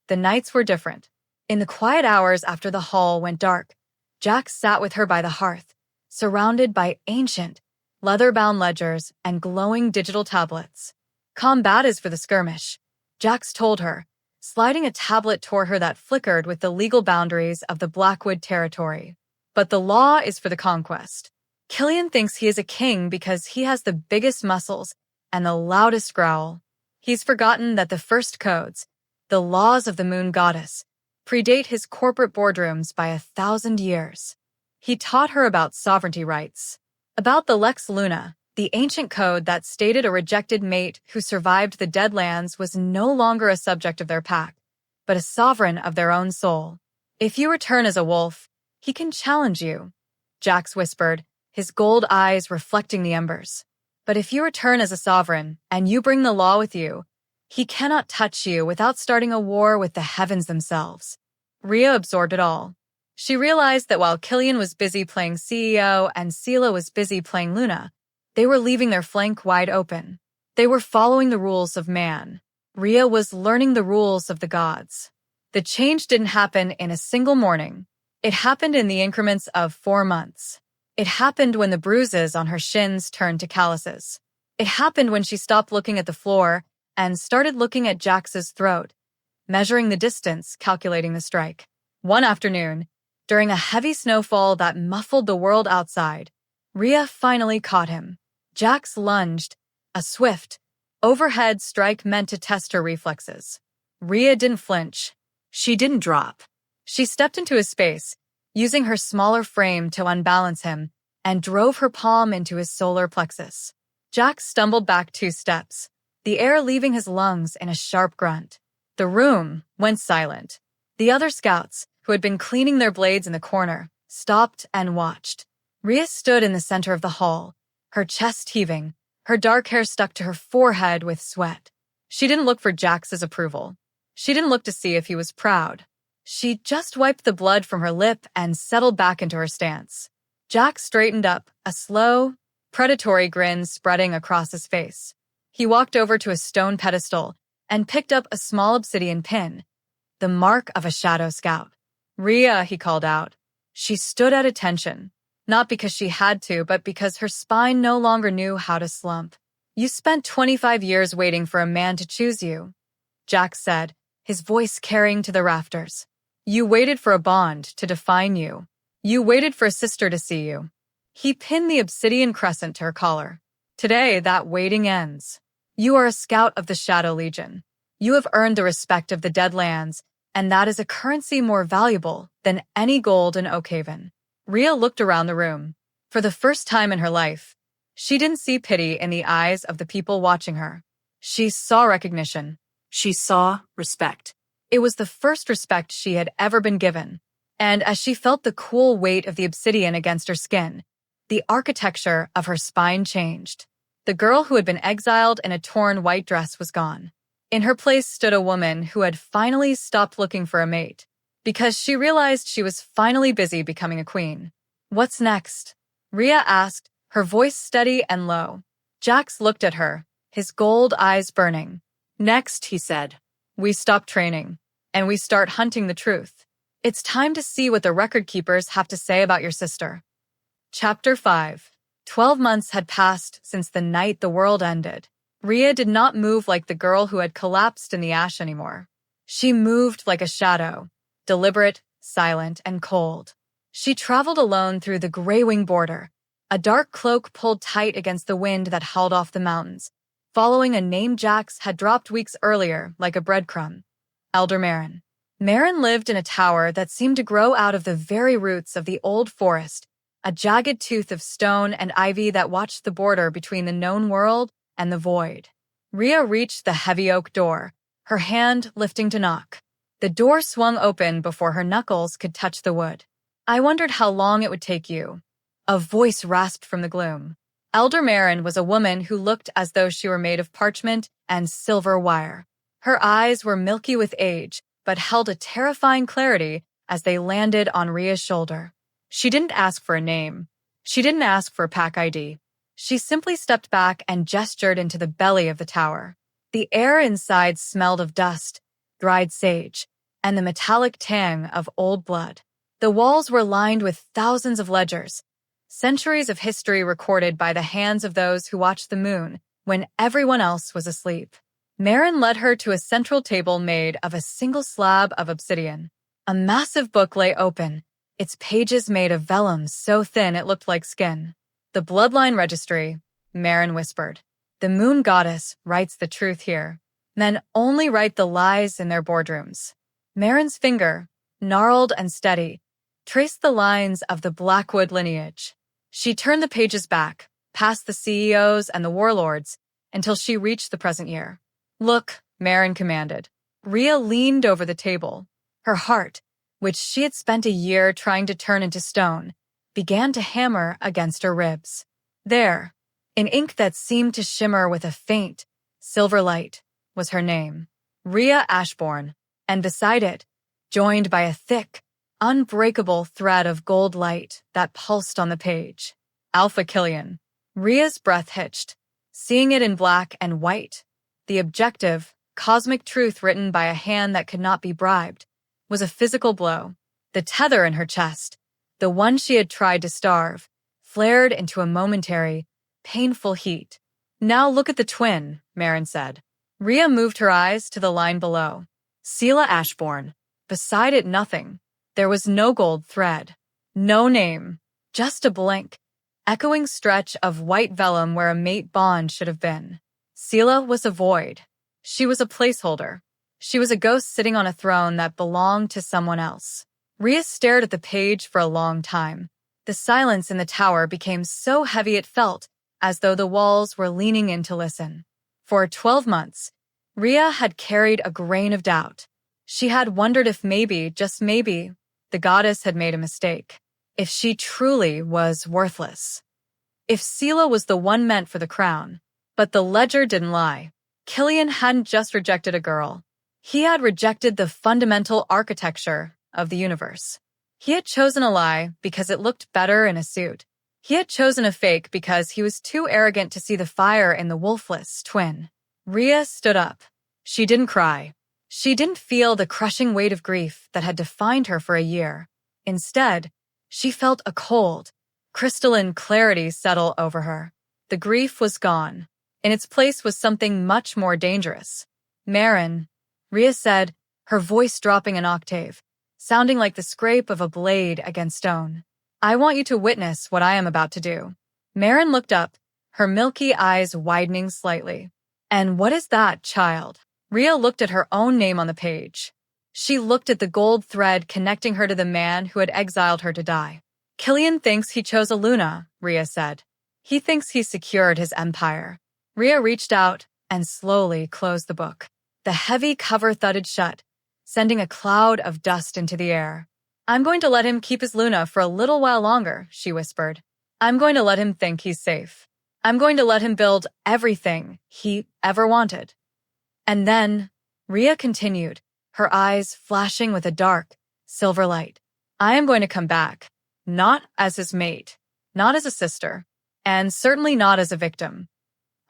were different. In the quiet hours after the hall went dark, Jax sat with her by the hearth, surrounded by ancient, leather-bound ledgers and glowing digital tablets. Combat is for the skirmish, Jax told her, sliding a tablet toward her that flickered with the legal boundaries of the Blackwood territory. But the law is for the conquest. Killian thinks he is a king because he has the biggest muscles and the loudest growl. He's forgotten that the first codes, the laws of the moon goddess, predate his corporate boardrooms by 1,000 years. He taught her about sovereignty rights, about the Lex Luna, the ancient code that stated a rejected mate who survived the Deadlands was no longer a subject of their pack, but a sovereign of their own soul. If you return as a wolf, he can challenge you, Jax whispered, his gold eyes reflecting the embers. But if you return as a sovereign and you bring the law with you, he cannot touch you without starting a war with the heavens themselves. Rhea absorbed it all. She realized that while Killian was busy playing CEO and Sela was busy playing Luna, they were leaving their flank wide open. They were following the rules of man. Rhea was learning the rules of the gods. The change didn't happen in a single morning. It happened in the increments of 4 months. It happened when the bruises on her shins turned to calluses. It happened when she stopped looking at the floor and started looking at Jax's throat, measuring the distance, calculating the strike. One afternoon, during a heavy snowfall that muffled the world outside, Rhea finally caught him. Jax lunged, a swift, overhead strike meant to test her reflexes. Rhea didn't flinch. She didn't drop. She stepped into his space, using her smaller frame to unbalance him, and drove her palm into his solar plexus. Jax stumbled back 2 steps, the air leaving his lungs in a sharp grunt. The room went silent. The other scouts, who had been cleaning their blades in the corner, stopped and watched. Rhea stood in the center of the hall, her chest heaving, her dark hair stuck to her forehead with sweat. She didn't look for Jax's approval. She didn't look to see if he was proud. She just wiped the blood from her lip and settled back into her stance. Jax straightened up, a slow, predatory grin spreading across his face. He walked over to a stone pedestal and picked up a small obsidian pin, the mark of a shadow scout. Rhea, he called out. She stood at attention, not because she had to, but because her spine no longer knew how to slump. You spent 25 years waiting for a man to choose you, Jax said, his voice carrying to the rafters. You waited for a bond to define you. You waited for a sister to see you. He pinned the obsidian crescent to her collar. Today, that waiting ends. You are a scout of the Shadow Legion. You have earned the respect of the Deadlands, and that is a currency more valuable than any gold in Oakhaven. Rhea looked around the room. For the first time in her life, she didn't see pity in the eyes of the people watching her. She saw recognition. She saw respect. It was the first respect she had ever been given, and as she felt the cool weight of the obsidian against her skin, the architecture of her spine changed. The girl who had been exiled in a torn white dress was gone. In her place stood a woman who had finally stopped looking for a mate, because she realized she was finally busy becoming a queen. "What's next?" Rhea asked, her voice steady and low. Jax looked at her, his gold eyes burning. "Next," he said, "we stop training, and we start hunting the truth. It's time to see what the record keepers have to say about your sister." Chapter 5. 12 months had passed since the night the world ended. Rhea did not move like the girl who had collapsed in the ash anymore. She moved like a shadow, deliberate, silent, and cold. She traveled alone through the gray-wing border, a dark cloak pulled tight against the wind that howled off the mountains, following a name Jax had dropped weeks earlier like a breadcrumb. Elder Marin. Marin lived in a tower that seemed to grow out of the very roots of the old forest, a jagged tooth of stone and ivy that watched the border between the known world and the void. Rhea reached the heavy oak door, her hand lifting to knock. The door swung open before her knuckles could touch the wood. "I wondered how long it would take you." A voice rasped from the gloom. Elder Marin was a woman who looked as though she were made of parchment and silver wire. Her eyes were milky with age, but held a terrifying clarity as they landed on Rhea's shoulder. She didn't ask for a name. She didn't ask for a pack ID. She simply stepped back and gestured into the belly of the tower. The air inside smelled of dust, dried sage, and the metallic tang of old blood. The walls were lined with thousands of ledgers, centuries of history recorded by the hands of those who watched the moon when everyone else was asleep. Marin led her to a central table made of a single slab of obsidian. A massive book lay open, its pages made of vellum so thin it looked like skin. "The bloodline registry," Marin whispered. "The moon goddess writes the truth here. Men only write the lies in their boardrooms." Marin's finger, gnarled and steady, traced the lines of the Blackwood lineage. She turned the pages back, past the CEOs and the warlords, until she reached the present year. "Look," Marin commanded. Rhea leaned over the table. Her heart, which she had spent a year trying to turn into stone, began to hammer against her ribs. There, in ink that seemed to shimmer with a faint, silver light, was her name, Rhea Ashbourne, and beside it, joined by a thick, unbreakable thread of gold light that pulsed on the page, Alpha Killian. Rhea's breath hitched, seeing it in black and white. The objective, cosmic truth written by a hand that could not be bribed, was a physical blow. The tether in her chest, the one she had tried to starve, flared into a momentary, painful heat. "Now look at the twin," Marin said. Rhea moved her eyes to the line below. Sela Ashbourne. Beside it, nothing. There was no gold thread. No name. Just a blank, echoing stretch of white vellum where a mate bond should have been. Sela was a void. She was a placeholder. She was a ghost sitting on a throne that belonged to someone else. Rhea stared at the page for a long time. The silence in the tower became so heavy it felt as though the walls were leaning in to listen. For 12 months, Rhea had carried a grain of doubt. She had wondered if maybe, just maybe, the goddess had made a mistake. If she truly was worthless. If Sela was the one meant for the crown. But the ledger didn't lie. Killian hadn't just rejected a girl. He had rejected the fundamental architecture of the universe. He had chosen a lie because it looked better in a suit. He had chosen a fake because he was too arrogant to see the fire in the wolfless twin. Rhea stood up. She didn't cry. She didn't feel the crushing weight of grief that had defined her for a year. Instead, she felt a cold, crystalline clarity settle over her. The grief was gone. In its place was something much more dangerous. "Marin," Rhea said, her voice dropping an octave, sounding like the scrape of a blade against stone. "I want you to witness what I am about to do." Marin looked up, her milky eyes widening slightly. "And what is that, child?" Rhea looked at her own name on the page. She looked at the gold thread connecting her to the man who had exiled her to die. "Killian thinks he chose a Luna," Rhea said. "He thinks he secured his empire." Rhea reached out and slowly closed the book. The heavy cover thudded shut, sending a cloud of dust into the air. "I'm going to let him keep his Luna for a little while longer," she whispered. "I'm going to let him think he's safe." I'm going to let him build everything he ever wanted. And then, Rhea continued, her eyes flashing with a dark, silver light. I am going to come back, not as his mate, not as a sister, and certainly not as a victim.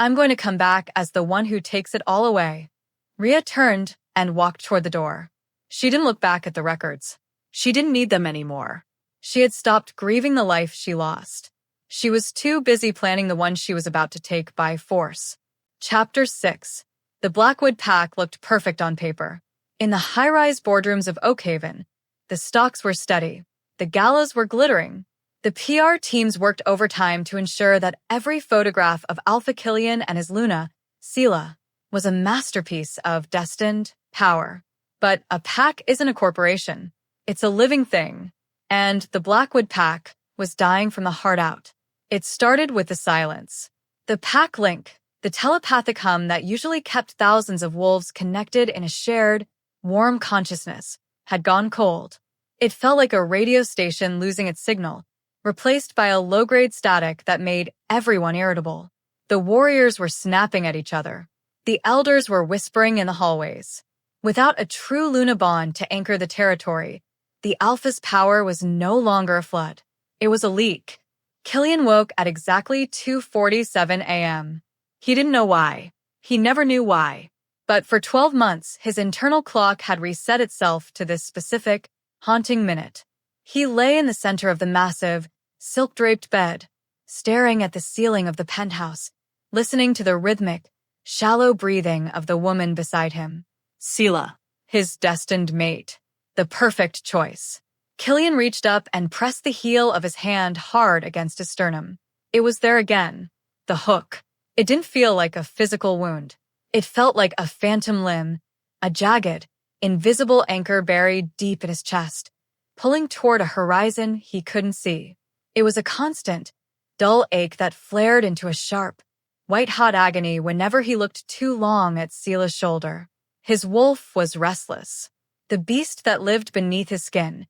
I'm going to come back as the one who takes it all away. Rhea turned and walked toward the door. She didn't look back at the records. She didn't need them anymore. She had stopped grieving the life she lost. She was too busy planning the one she was about to take by force. Chapter 6. The Blackwood Pack looked perfect on paper. In the high-rise boardrooms of Oakhaven, the stocks were steady. The galas were glittering. The PR teams worked overtime to ensure that every photograph of Alpha Killian and his Luna, Sela, was a masterpiece of destined power. But a pack isn't a corporation. It's a living thing. And the Blackwood Pack was dying from the heart out. It started with the silence. The pack link, the telepathic hum that usually kept thousands of wolves connected in a shared, warm consciousness, had gone cold. It felt like a radio station losing its signal, replaced by a low-grade static that made everyone irritable. The warriors were snapping at each other. The elders were whispering in the hallways. Without a true Luna bond to anchor the territory, the Alpha's power was no longer a flood. It was a leak. Killian woke at exactly 2:47 a.m. He didn't know why. He never knew why. But for 12 months, his internal clock had reset itself to this specific, haunting minute. He lay in the center of the massive, silk-draped bed, staring at the ceiling of the penthouse, listening to the rhythmic, shallow breathing of the woman beside him. Sela, his destined mate. The perfect choice. Killian reached up and pressed the heel of his hand hard against his sternum. It was there again. The hook. It didn't feel like a physical wound. It felt like a phantom limb, a jagged, invisible anchor buried deep in his chest, pulling toward a horizon he couldn't see. It was a constant, dull ache that flared into a sharp, white-hot agony whenever he looked too long at Sela's shoulder. His wolf was restless. The beast that lived beneath his skin,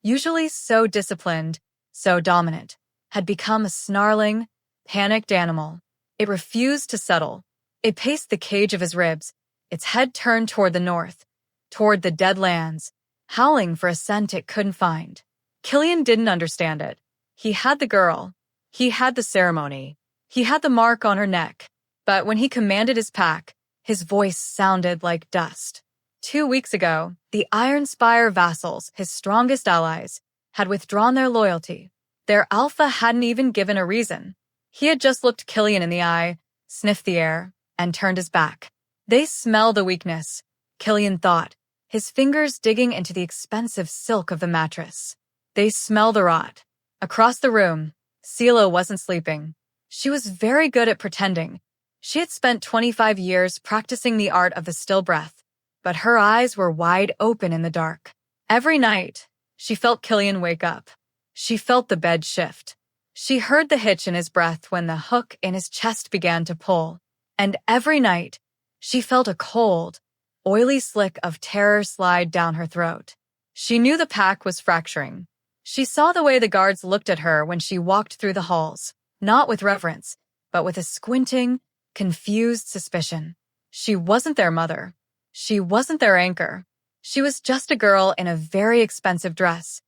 usually so disciplined, so dominant, had become a snarling, panicked animal. It refused to settle. It paced the cage of his ribs, its head turned toward the north, toward the dead lands, howling for a scent it couldn't find. Killian didn't understand it. He had the girl. He had the ceremony. He had the mark on her neck. But when he commanded his pack, his voice sounded like dust. 2 weeks ago, the Iron Spire vassals, his strongest allies, had withdrawn their loyalty. Their alpha hadn't even given a reason. He had just looked Killian in the eye, sniffed the air, and turned his back. They smell the weakness, Killian thought, his fingers digging into the expensive silk of the mattress. They smell the rot. Across the room, Sela wasn't sleeping. She was very good at pretending. She had spent 25 years practicing the art of the still breath, but her eyes were wide open in the dark. Every night, she felt Killian wake up. She felt the bed shift. She heard the hitch in his breath when the hook in his chest began to pull. And every night, she felt a cold, oily slick of terror slide down her throat. She knew the pack was fracturing. She saw the way the guards looked at her when she walked through the halls, not with reverence, but with a squinting, confused suspicion. She wasn't their mother. She wasn't their anchor. She was just a girl in a very expensive dress,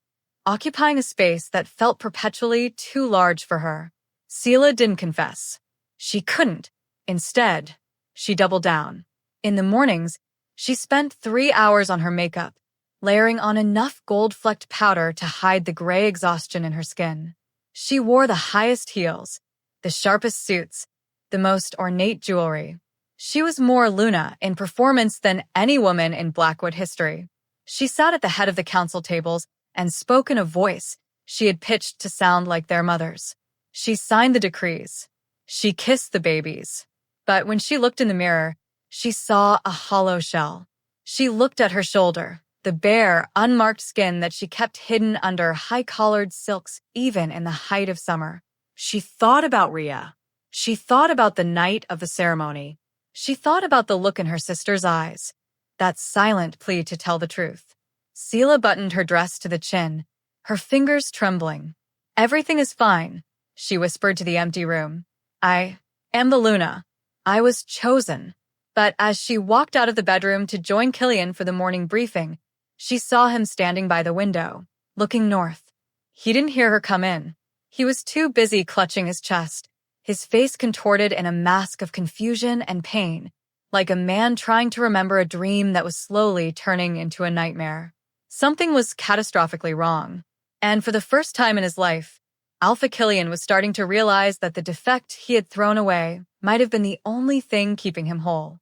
occupying a space that felt perpetually too large for her. Sela didn't confess. She couldn't. Instead, she doubled down. In the mornings, she spent 3 hours on her makeup, layering on enough gold-flecked powder to hide the gray exhaustion in her skin. She wore the highest heels, the sharpest suits, the most ornate jewelry. She was more Luna in performance than any woman in Blackwood history. She sat at the head of the council tables and spoke in a voice she had pitched to sound like their mother's. She signed the decrees. She kissed the babies. But when she looked in the mirror, she saw a hollow shell. She looked at her shoulder, the bare, unmarked skin that she kept hidden under high-collared silks even in the height of summer. She thought about Rhea. She thought about the night of the ceremony. She thought about the look in her sister's eyes, that silent plea to tell the truth. Sela buttoned her dress to the chin, her fingers trembling. "Everything is fine," she whispered to the empty room. I am the Luna. I was chosen. But as she walked out of the bedroom to join Killian for the morning briefing, she saw him standing by the window, looking north. He didn't hear her come in. He was too busy clutching his chest, his face contorted in a mask of confusion and pain, like a man trying to remember a dream that was slowly turning into a nightmare. Something was catastrophically wrong. And for the first time in his life, Alpha Killian was starting to realize that the defect he had thrown away might have been the only thing keeping him whole.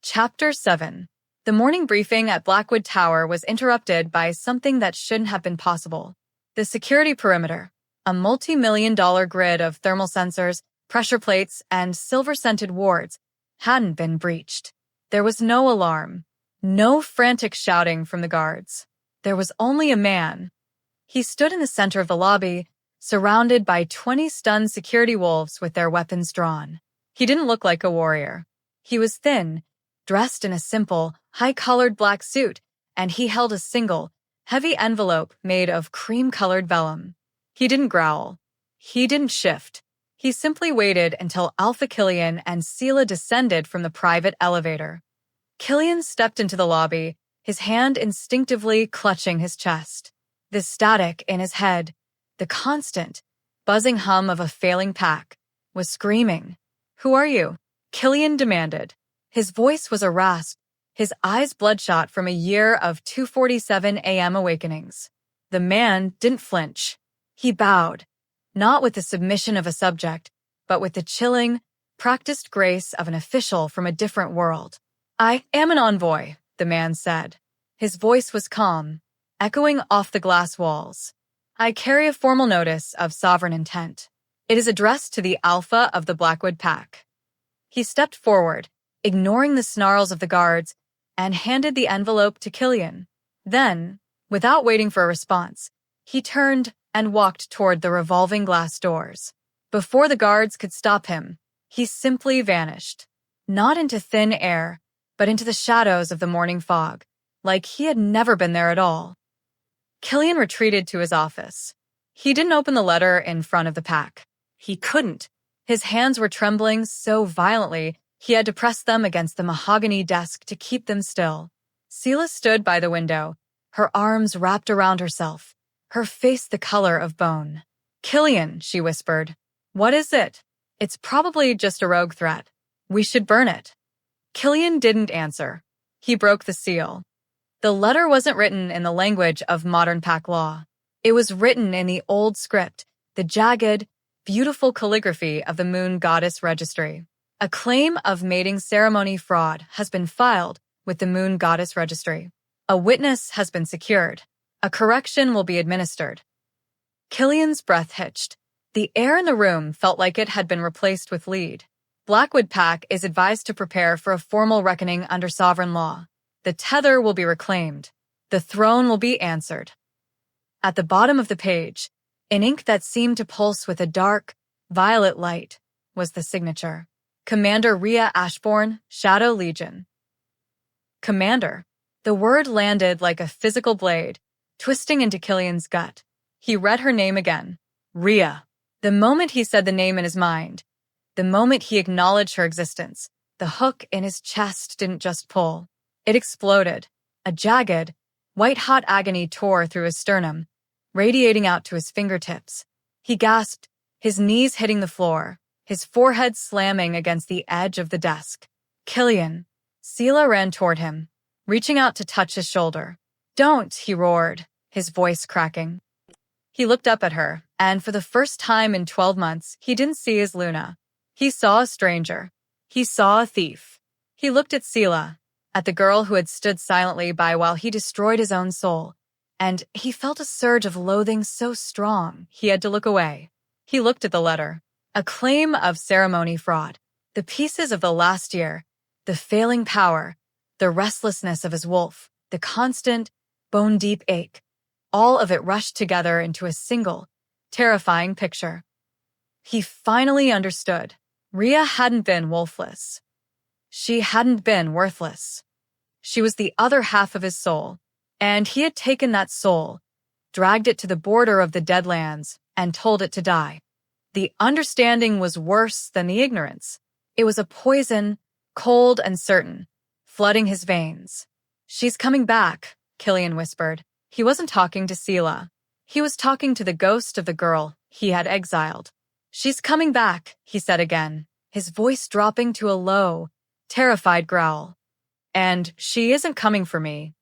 Chapter 7. The morning briefing at Blackwood Tower was interrupted by something that shouldn't have been possible. The security perimeter, a multi-million-dollar grid of thermal sensors, pressure plates, and silver-scented wards, hadn't been breached. There was no alarm, no frantic shouting from the guards. There was only a man. He stood in the center of the lobby, surrounded by 20 stunned security wolves with their weapons drawn. He didn't look like a warrior. He was thin, dressed in a simple, high-collared black suit, and he held a single, heavy envelope made of cream-colored vellum. He didn't growl. He didn't shift. He simply waited until Alpha Killian and Sela descended from the private elevator. Killian stepped into the lobby, his hand instinctively clutching his chest. The static in his head, the constant, buzzing hum of a failing pack, was screaming. "Who are you?" Killian demanded. His voice was a rasp, his eyes bloodshot from a year of 2:47 a.m. awakenings. The man didn't flinch. He bowed, not with the submission of a subject, but with the chilling, practiced grace of an official from a different world. "I am an envoy," the man said. His voice was calm, echoing off the glass walls. "I carry a formal notice of sovereign intent. It is addressed to the Alpha of the Blackwood Pack." He stepped forward, ignoring the snarls of the guards, and handed the envelope to Killian. Then, without waiting for a response, he turned and walked toward the revolving glass doors. Before the guards could stop him, he simply vanished. Not into thin air, but into the shadows of the morning fog, like he had never been there at all. Killian retreated to his office. He didn't open the letter in front of the pack. He couldn't. His hands were trembling so violently he had to press them against the mahogany desk to keep them still. Sela stood by the window, her arms wrapped around herself, her face the color of bone. "Killian," she whispered. "What is it?" "It's probably just a rogue threat. We should burn it." Killian didn't answer. He broke the seal. The letter wasn't written in the language of modern pack law. It was written in the old script, the jagged, beautiful calligraphy of the Moon Goddess Registry. A claim of mating ceremony fraud has been filed with the Moon Goddess Registry. A witness has been secured. A correction will be administered. Killian's breath hitched. The air in the room felt like it had been replaced with lead. Blackwood Pack is advised to prepare for a formal reckoning under sovereign law. The tether will be reclaimed. The throne will be answered. At the bottom of the page, in ink that seemed to pulse with a dark, violet light, was the signature. Commander Rhea Ashbourne, Shadow Legion. Commander. The word landed like a physical blade, twisting into Killian's gut. He read her name again. Rhea. The moment he said the name in his mind, the moment he acknowledged her existence, the hook in his chest didn't just pull. It exploded. A jagged, white-hot agony tore through his sternum, radiating out to his fingertips. He gasped, his knees hitting the floor, his forehead slamming against the edge of the desk. "Killian." Sela ran toward him, reaching out to touch his shoulder. "Don't," he roared, his voice cracking. He looked up at her, and for the first time in 12 months, he didn't see his Luna. He saw a stranger. He saw a thief. He looked at Sela, at the girl who had stood silently by while he destroyed his own soul, and he felt a surge of loathing so strong he had to look away. He looked at the letter. A claim of ceremony fraud. The pieces of the last year, the failing power, the restlessness of his wolf, the constant, bone-deep ache, all of it rushed together into a single, terrifying picture. He finally understood. Rhea hadn't been wolfless. She hadn't been worthless. She was the other half of his soul, and he had taken that soul, dragged it to the border of the Deadlands, and told it to die. The understanding was worse than the ignorance. It was a poison, cold and certain, flooding his veins. "She's coming back," Killian whispered. He wasn't talking to Sela. He was talking to the ghost of the girl he had exiled. "She's coming back," he said again, his voice dropping to a low, terrified growl. "And she isn't coming for me."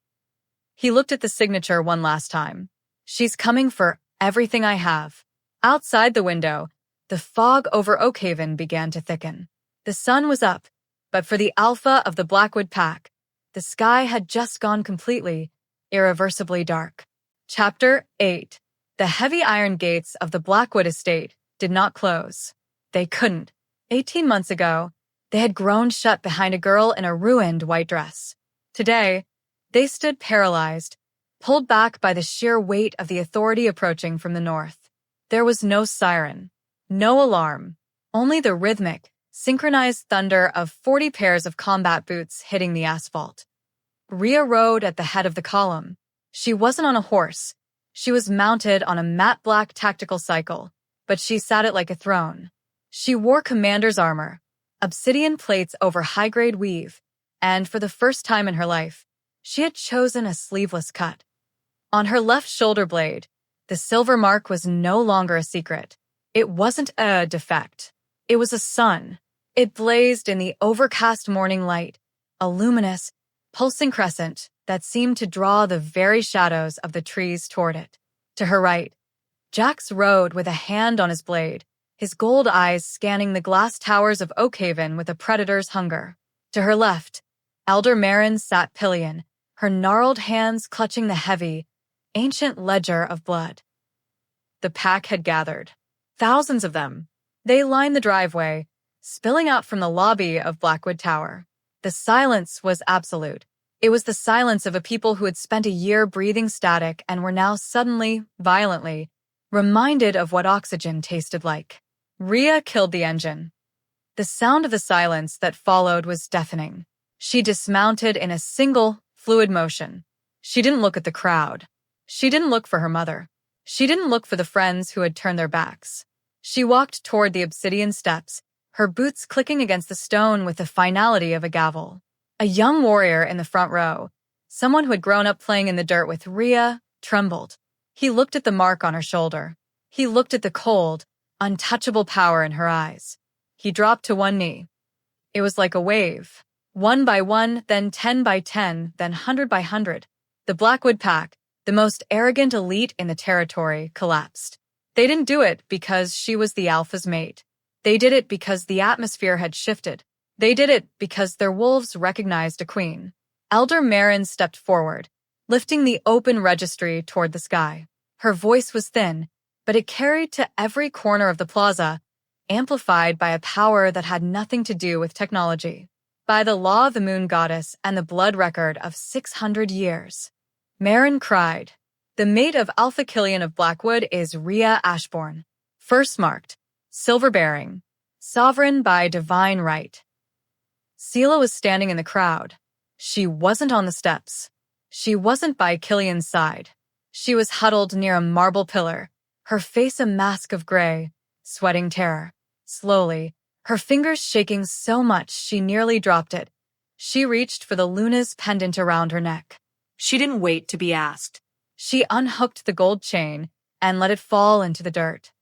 He looked at the signature one last time. "She's coming for everything I have." Outside the window, the fog over Oakhaven began to thicken. The sun was up, but for the alpha of the Blackwood Pack, the sky had just gone completely, irreversibly dark. Chapter 8. The heavy iron gates of the Blackwood estate did not close. They couldn't. 18 months ago, they had grown shut behind a girl in a ruined white dress. Today, they stood paralyzed, pulled back by the sheer weight of the authority approaching from the north. There was no siren, no alarm, only the rhythmic, synchronized thunder of 40 pairs of combat boots hitting the asphalt. Rhea rode at the head of the column. She wasn't on a horse. She was mounted on a matte black tactical cycle, but she sat it like a throne. She wore commander's armor, obsidian plates over high-grade weave, and for the first time in her life, she had chosen a sleeveless cut. On her left shoulder blade, the silver mark was no longer a secret. It wasn't a defect. It was a sun. It blazed in the overcast morning light, a luminous, pulsing crescent that seemed to draw the very shadows of the trees toward it. To her right, Jax rode with a hand on his blade, his gold eyes scanning the glass towers of Oakhaven with a predator's hunger. To her left, Elder Marin sat pillion, her gnarled hands clutching the heavy, ancient ledger of blood. The pack had gathered. Thousands of them. They lined the driveway, spilling out from the lobby of Blackwood Tower. The silence was absolute. It was the silence of a people who had spent a year breathing static and were now suddenly, violently, reminded of what oxygen tasted like. Rhea killed the engine. The sound of the silence that followed was deafening. She dismounted in a single, fluid motion. She didn't look at the crowd. She didn't look for her mother. She didn't look for the friends who had turned their backs. She walked toward the obsidian steps, her boots clicking against the stone with the finality of a gavel. A young warrior in the front row, someone who had grown up playing in the dirt with Rhea, trembled. He looked at the mark on her shoulder. He looked at the cold, untouchable power in her eyes. He dropped to one knee. It was like a wave. 1 by 1, then 10 by 10, then 100 by 100. The Blackwood Pack, the most arrogant elite in the territory, collapsed. They didn't do it because she was the alpha's mate. They did it because the atmosphere had shifted. They did it because their wolves recognized a queen. Elder Marin stepped forward, lifting the open registry toward the sky. Her voice was thin, but it carried to every corner of the plaza, amplified by a power that had nothing to do with technology. By the law of the moon goddess and the blood record of 600 years. Marin cried, "The mate of Alpha Killian of Blackwood is Rhea Ashbourne. First marked, silver-bearing, sovereign by divine right." Sela was standing in the crowd. She wasn't on the steps. She wasn't by Killian's side. She was huddled near a marble pillar, her face a mask of gray, sweating terror. Slowly, her fingers shaking so much she nearly dropped it, she reached for the Luna's pendant around her neck. She didn't wait to be asked. She unhooked the gold chain and let it fall into the dirt.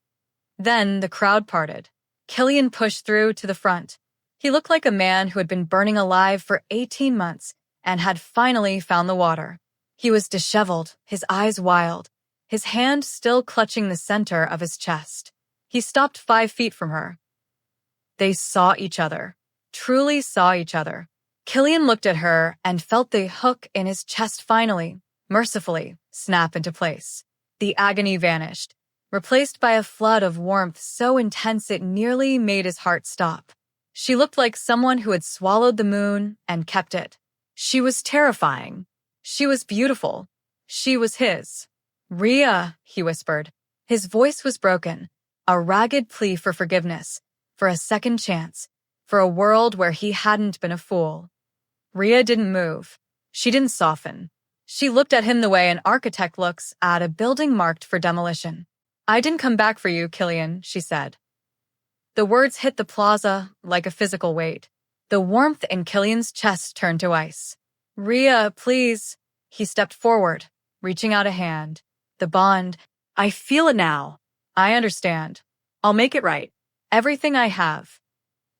Then the crowd parted. Killian pushed through to the front. He looked like a man who had been burning alive for 18 months and had finally found the water. He was disheveled, his eyes wild, his hand still clutching the center of his chest. He stopped 5 feet from her. They saw each other, truly saw each other. Killian looked at her and felt the hook in his chest finally, mercifully, snap into place. The agony vanished, replaced by a flood of warmth so intense it nearly made his heart stop. She looked like someone who had swallowed the moon and kept it. She was terrifying. She was beautiful. She was his. "Rhea," he whispered. His voice was broken, a ragged plea for forgiveness, for a second chance, for a world where he hadn't been a fool. Rhea didn't move. She didn't soften. She looked at him the way an architect looks at a building marked for demolition. "I didn't come back for you, Killian," she said. The words hit the plaza like a physical weight. The warmth in Killian's chest turned to ice. "Rhea, please." He stepped forward, reaching out a hand. "The bond. I feel it now. I understand. I'll make it right. Everything I have."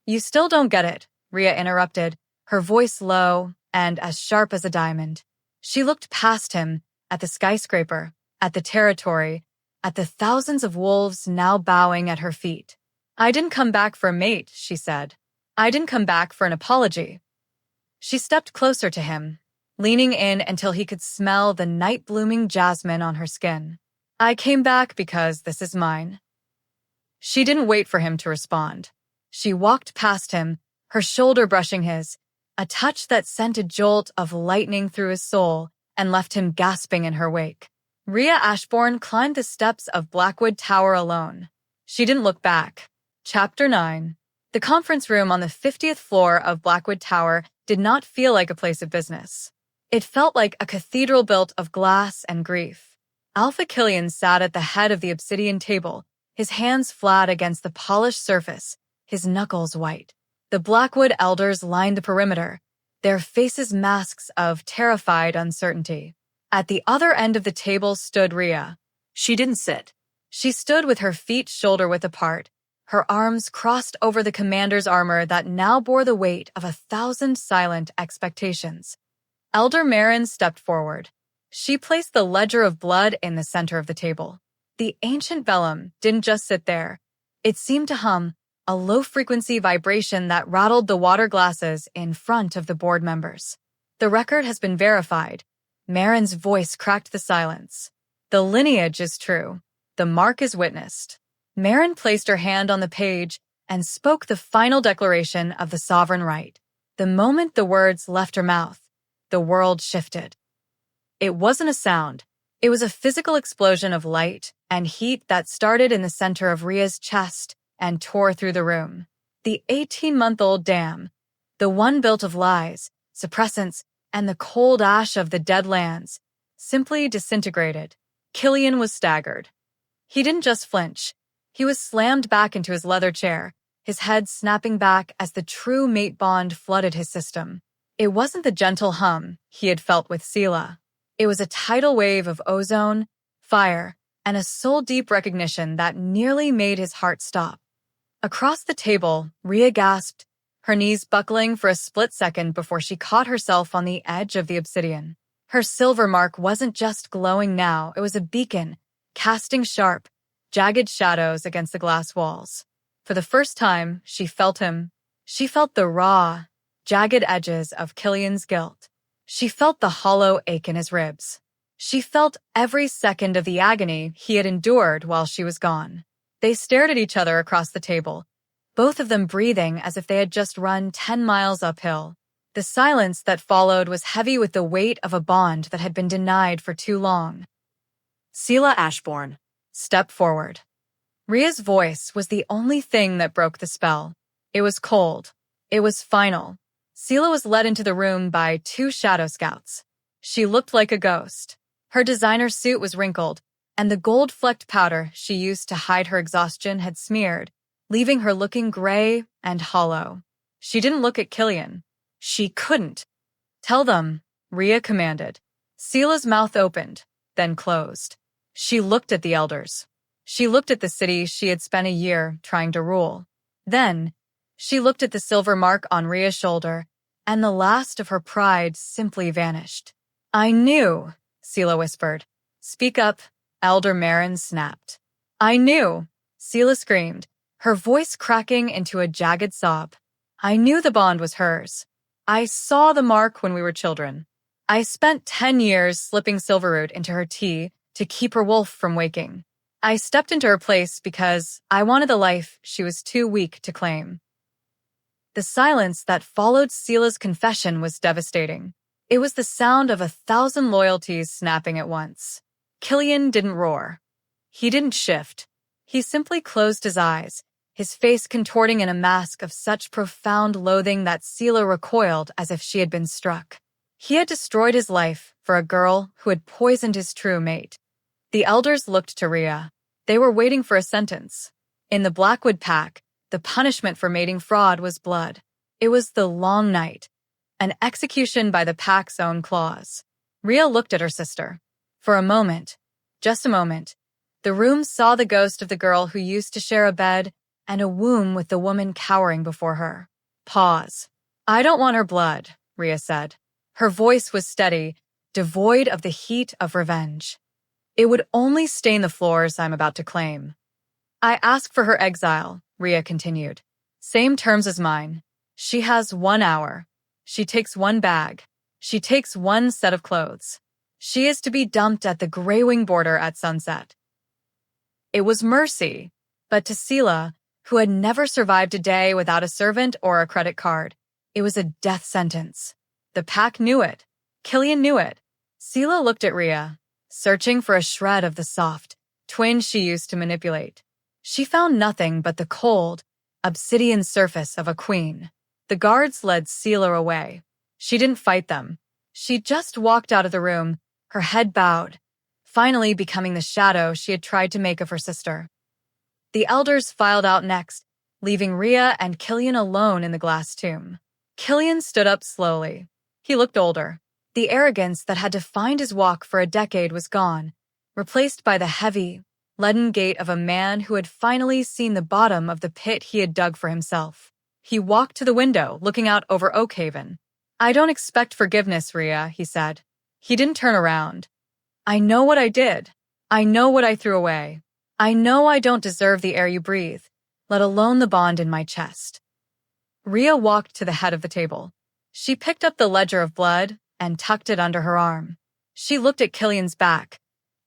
"You still don't get it," Rhea interrupted, her voice low and as sharp as a diamond. She looked past him, at the skyscraper, at the territory, at the thousands of wolves now bowing at her feet. "I didn't come back for a mate," she said. "I didn't come back for an apology." She stepped closer to him, leaning in until he could smell the night-blooming jasmine on her skin. "I came back because this is mine." She didn't wait for him to respond. She walked past him, her shoulder brushing his, a touch that sent a jolt of lightning through his soul and left him gasping in her wake. Rhea Ashbourne climbed the steps of Blackwood Tower alone. She didn't look back. Chapter 9. The conference room on the 50th floor of Blackwood Tower did not feel like a place of business. It felt like a cathedral built of glass and grief. Alpha Killian sat at the head of the obsidian table, his hands flat against the polished surface, his knuckles white. The Blackwood elders lined the perimeter, their faces masks of terrified uncertainty. At the other end of the table stood Rhea. She didn't sit. She stood with her feet shoulder-width apart, her arms crossed over the commander's armor that now bore the weight of 1,000 silent expectations. Elder Marin stepped forward. She placed the ledger of blood in the center of the table. The ancient vellum didn't just sit there. It seemed to hum, a low-frequency vibration that rattled the water glasses in front of the board members. "The record has been verified." Marin's voice cracked the silence. "The lineage is true. The mark is witnessed." Marin placed her hand on the page and spoke the final declaration of the sovereign right. The moment the words left her mouth, the world shifted. It wasn't a sound. It was a physical explosion of light and heat that started in the center of Rhea's chest and tore through the room. The 18-month-old dam, the one built of lies, suppressants, and the cold ash of the dead lands, simply disintegrated. Killian was staggered. He didn't just flinch. He was slammed back into his leather chair, his head snapping back as the true mate bond flooded his system. It wasn't the gentle hum he had felt with Sela. It was a tidal wave of ozone, fire, and a soul-deep recognition that nearly made his heart stop. Across the table, Rhea gasped, her knees buckling for a split second before she caught herself on the edge of the obsidian. Her silver mark wasn't just glowing now, it was a beacon, casting sharp, jagged shadows against the glass walls. For the first time, she felt him. She felt the raw, jagged edges of Killian's guilt. She felt the hollow ache in his ribs. She felt every second of the agony he had endured while she was gone. They stared at each other across the table, both of them breathing as if they had just run 10 miles uphill. The silence that followed was heavy with the weight of a bond that had been denied for too long. "Sela Ashbourne, step forward." Rhea's voice was the only thing that broke the spell. It was cold. It was final. Sela was led into the room by 2 shadow scouts. She looked like a ghost. Her designer suit was wrinkled, and the gold-flecked powder she used to hide her exhaustion had smeared, leaving her looking gray and hollow. She didn't look at Killian. She couldn't. "Tell them," Rhea commanded. Sela's mouth opened, then closed. She looked at the elders. She looked at the city she had spent a year trying to rule. Then, she looked at the silver mark on Rhea's shoulder, and the last of her pride simply vanished. "I knew," Sela whispered. "Speak up," Elder Marin snapped. "I knew," Sela screamed, her voice cracking into a jagged sob. "I knew the bond was hers. I saw the mark when we were children. I spent 10 years slipping Silverroot into her tea to keep her wolf from waking. I stepped into her place because I wanted the life she was too weak to claim." The silence that followed Sela's confession was devastating. It was the sound of 1,000 loyalties snapping at once. Killian didn't roar. He didn't shift. He simply closed his eyes, his face contorting in a mask of such profound loathing that Sela recoiled as if she had been struck. He had destroyed his life for a girl who had poisoned his true mate. The elders looked to Rhea. They were waiting for a sentence. In the Blackwood Pack, The punishment for mating fraud was blood. It was the long night, an execution by the pack's own claws. Rhea looked at her sister. For a moment, just a moment, the room saw the ghost of the girl who used to share a bed and a womb with the woman cowering before her. Pause. I don't want her blood, Rhea said. Her voice was steady, devoid of the heat of revenge. It would only stain the floors I'm about to claim. I ask for her exile, Rhea continued. Same terms as mine. She has 1 hour. She takes 1 bag. She takes 1 set of clothes. She is to be dumped at the Greywing border at sunset. It was mercy, but to Sela, who had never survived a day without a servant or a credit card, it was a death sentence. The pack knew it. Killian knew it. Sela looked at Rhea, searching for a shred of the soft twinge she used to manipulate. She found nothing but the cold, obsidian surface of a queen. The guards led Sela away. She didn't fight them. She just walked out of the room, her head bowed, finally becoming the shadow she had tried to make of her sister. The elders filed out next, leaving Rhea and Killian alone in the glass tomb. Killian stood up slowly. He looked older. The arrogance that had defined his walk for a decade was gone, replaced by the heavy, leaden gait of a man who had finally seen the bottom of the pit he had dug for himself. He walked to the window, looking out over Oakhaven. I don't expect forgiveness, Rhea, he said. He didn't turn around. I know what I did. I know what I threw away. I know I don't deserve the air you breathe, let alone the bond in my chest. Rhea walked to the head of the table. She picked up the ledger of blood and tucked it under her arm. She looked at Killian's back,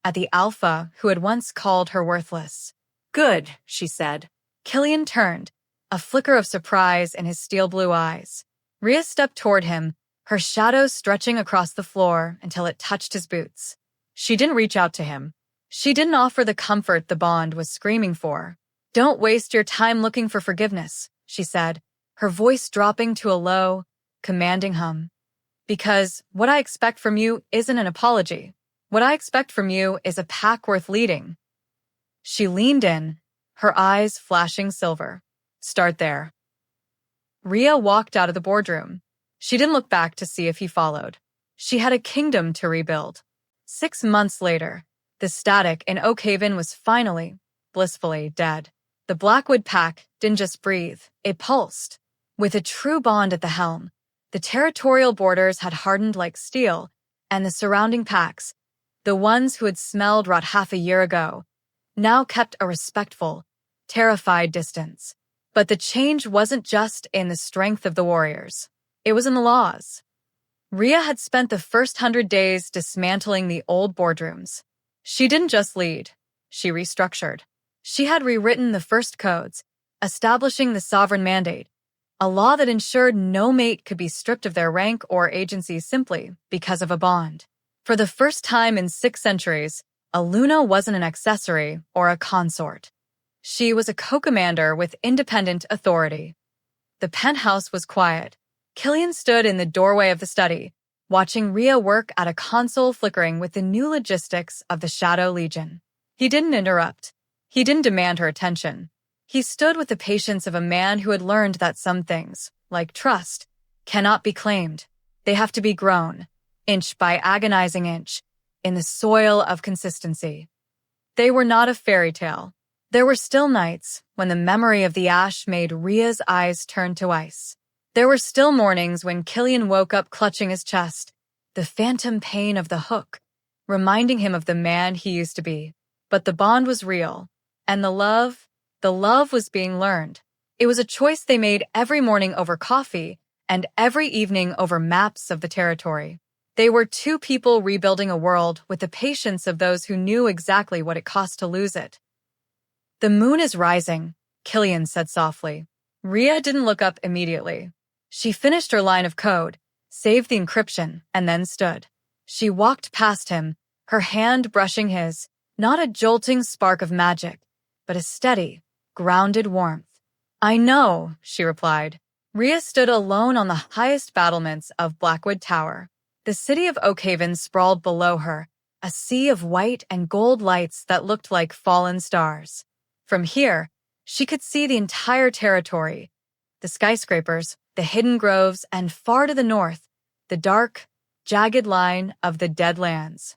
at the alpha who had once called her worthless. Good, she said. Killian turned, a flicker of surprise in his steel blue eyes. Rhea stepped toward him, her shadow stretching across the floor until it touched his boots. She didn't reach out to him. She didn't offer the comfort the bond was screaming for. Don't waste your time looking for forgiveness, she said, her voice dropping to a low, commanding hum. Because what I expect from you isn't an apology. What I expect from you is a pack worth leading. She leaned in, her eyes flashing silver. Start there. Rhea walked out of the boardroom. She didn't look back to see if he followed. She had a kingdom to rebuild. 6 months later, the static in Oakhaven was finally, blissfully dead. The Blackwood pack didn't just breathe, it pulsed. With a true bond at the helm, the territorial borders had hardened like steel, and the surrounding packs, the ones who had smelled rot half a year ago, now kept a respectful, terrified distance. But the change wasn't just in the strength of the warriors. It was in the laws. Rhea had spent the first 100 days dismantling the old boardrooms. She didn't just lead. She restructured. She had rewritten the first codes, establishing the sovereign mandate, a law that ensured no mate could be stripped of their rank or agency simply because of a bond. For the first time in 6 centuries, a Luna wasn't an accessory or a consort. She was a co-commander with independent authority. The penthouse was quiet. Killian stood in the doorway of the study, watching Rhea work at a console flickering with the new logistics of the Shadow Legion. He didn't interrupt. He didn't demand her attention. He stood with the patience of a man who had learned that some things, like trust, cannot be claimed. They have to be grown, inch by agonizing inch, in the soil of consistency. They were not a fairy tale. There were still nights when the memory of the ash made Rhea's eyes turn to ice. There were still mornings when Killian woke up clutching his chest, the phantom pain of the hook, reminding him of the man he used to be. But the bond was real, and the love was being learned. It was a choice they made every morning over coffee and every evening over maps of the territory. They were 2 people rebuilding a world with the patience of those who knew exactly what it cost to lose it. The moon is rising, Killian said softly. Rhea didn't look up immediately. She finished her line of code, saved the encryption, and then stood. She walked past him, her hand brushing his, not a jolting spark of magic, but a steady, grounded warmth. I know, she replied. Rhea stood alone on the highest battlements of Blackwood Tower. The city of Oakhaven sprawled below her, a sea of white and gold lights that looked like fallen stars. From here, She could see the entire territory, the skyscrapers, the hidden groves, and far to the north, the dark, jagged line of the Dead Lands.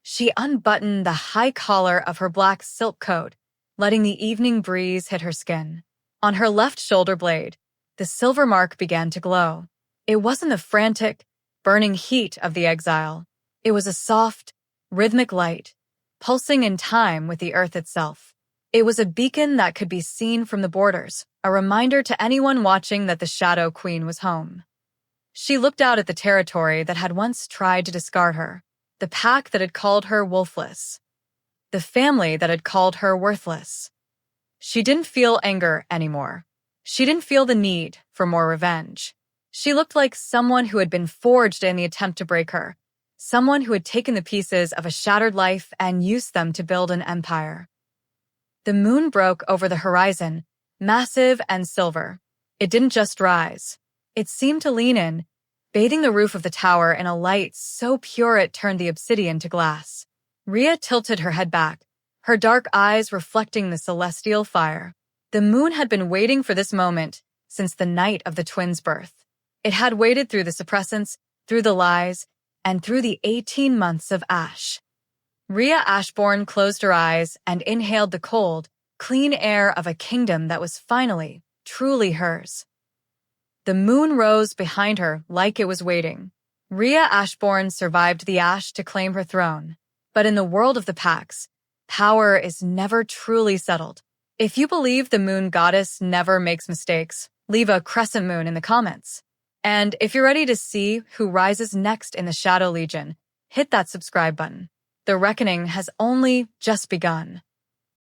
She unbuttoned the high collar of her black silk coat, letting the evening breeze hit her skin. On her left shoulder blade, the silver mark began to glow. It wasn't the frantic, burning heat of the exile. It was a soft, rhythmic light, pulsing in time with the earth itself. It was a beacon that could be seen from the borders, a reminder to anyone watching that the Shadow Queen was home. She looked out at the territory that had once tried to discard her, the pack that had called her wolfless, the family that had called her worthless. She didn't feel anger anymore. She didn't feel the need for more revenge. She looked like someone who had been forged in the attempt to break her, someone who had taken the pieces of a shattered life and used them to build an empire. The moon broke over the horizon, massive and silver. It didn't just rise. It seemed to lean in, bathing the roof of the tower in a light so pure it turned the obsidian to glass. Rhea tilted her head back, her dark eyes reflecting the celestial fire. The moon had been waiting for this moment since the night of the twins' birth. It had waited through the suppressants, through the lies, and through the 18 months of ash. Rhea Ashbourne closed her eyes and inhaled the cold, clean air of a kingdom that was finally, truly hers. The moon rose behind her like it was waiting. Rhea Ashbourne survived the ash to claim her throne. But in the world of the Pacts, power is never truly settled. If you believe the moon goddess never makes mistakes, leave a crescent moon in the comments. And if you're ready to see who rises next in the Shadow Legion, hit that subscribe button. The reckoning has only just begun.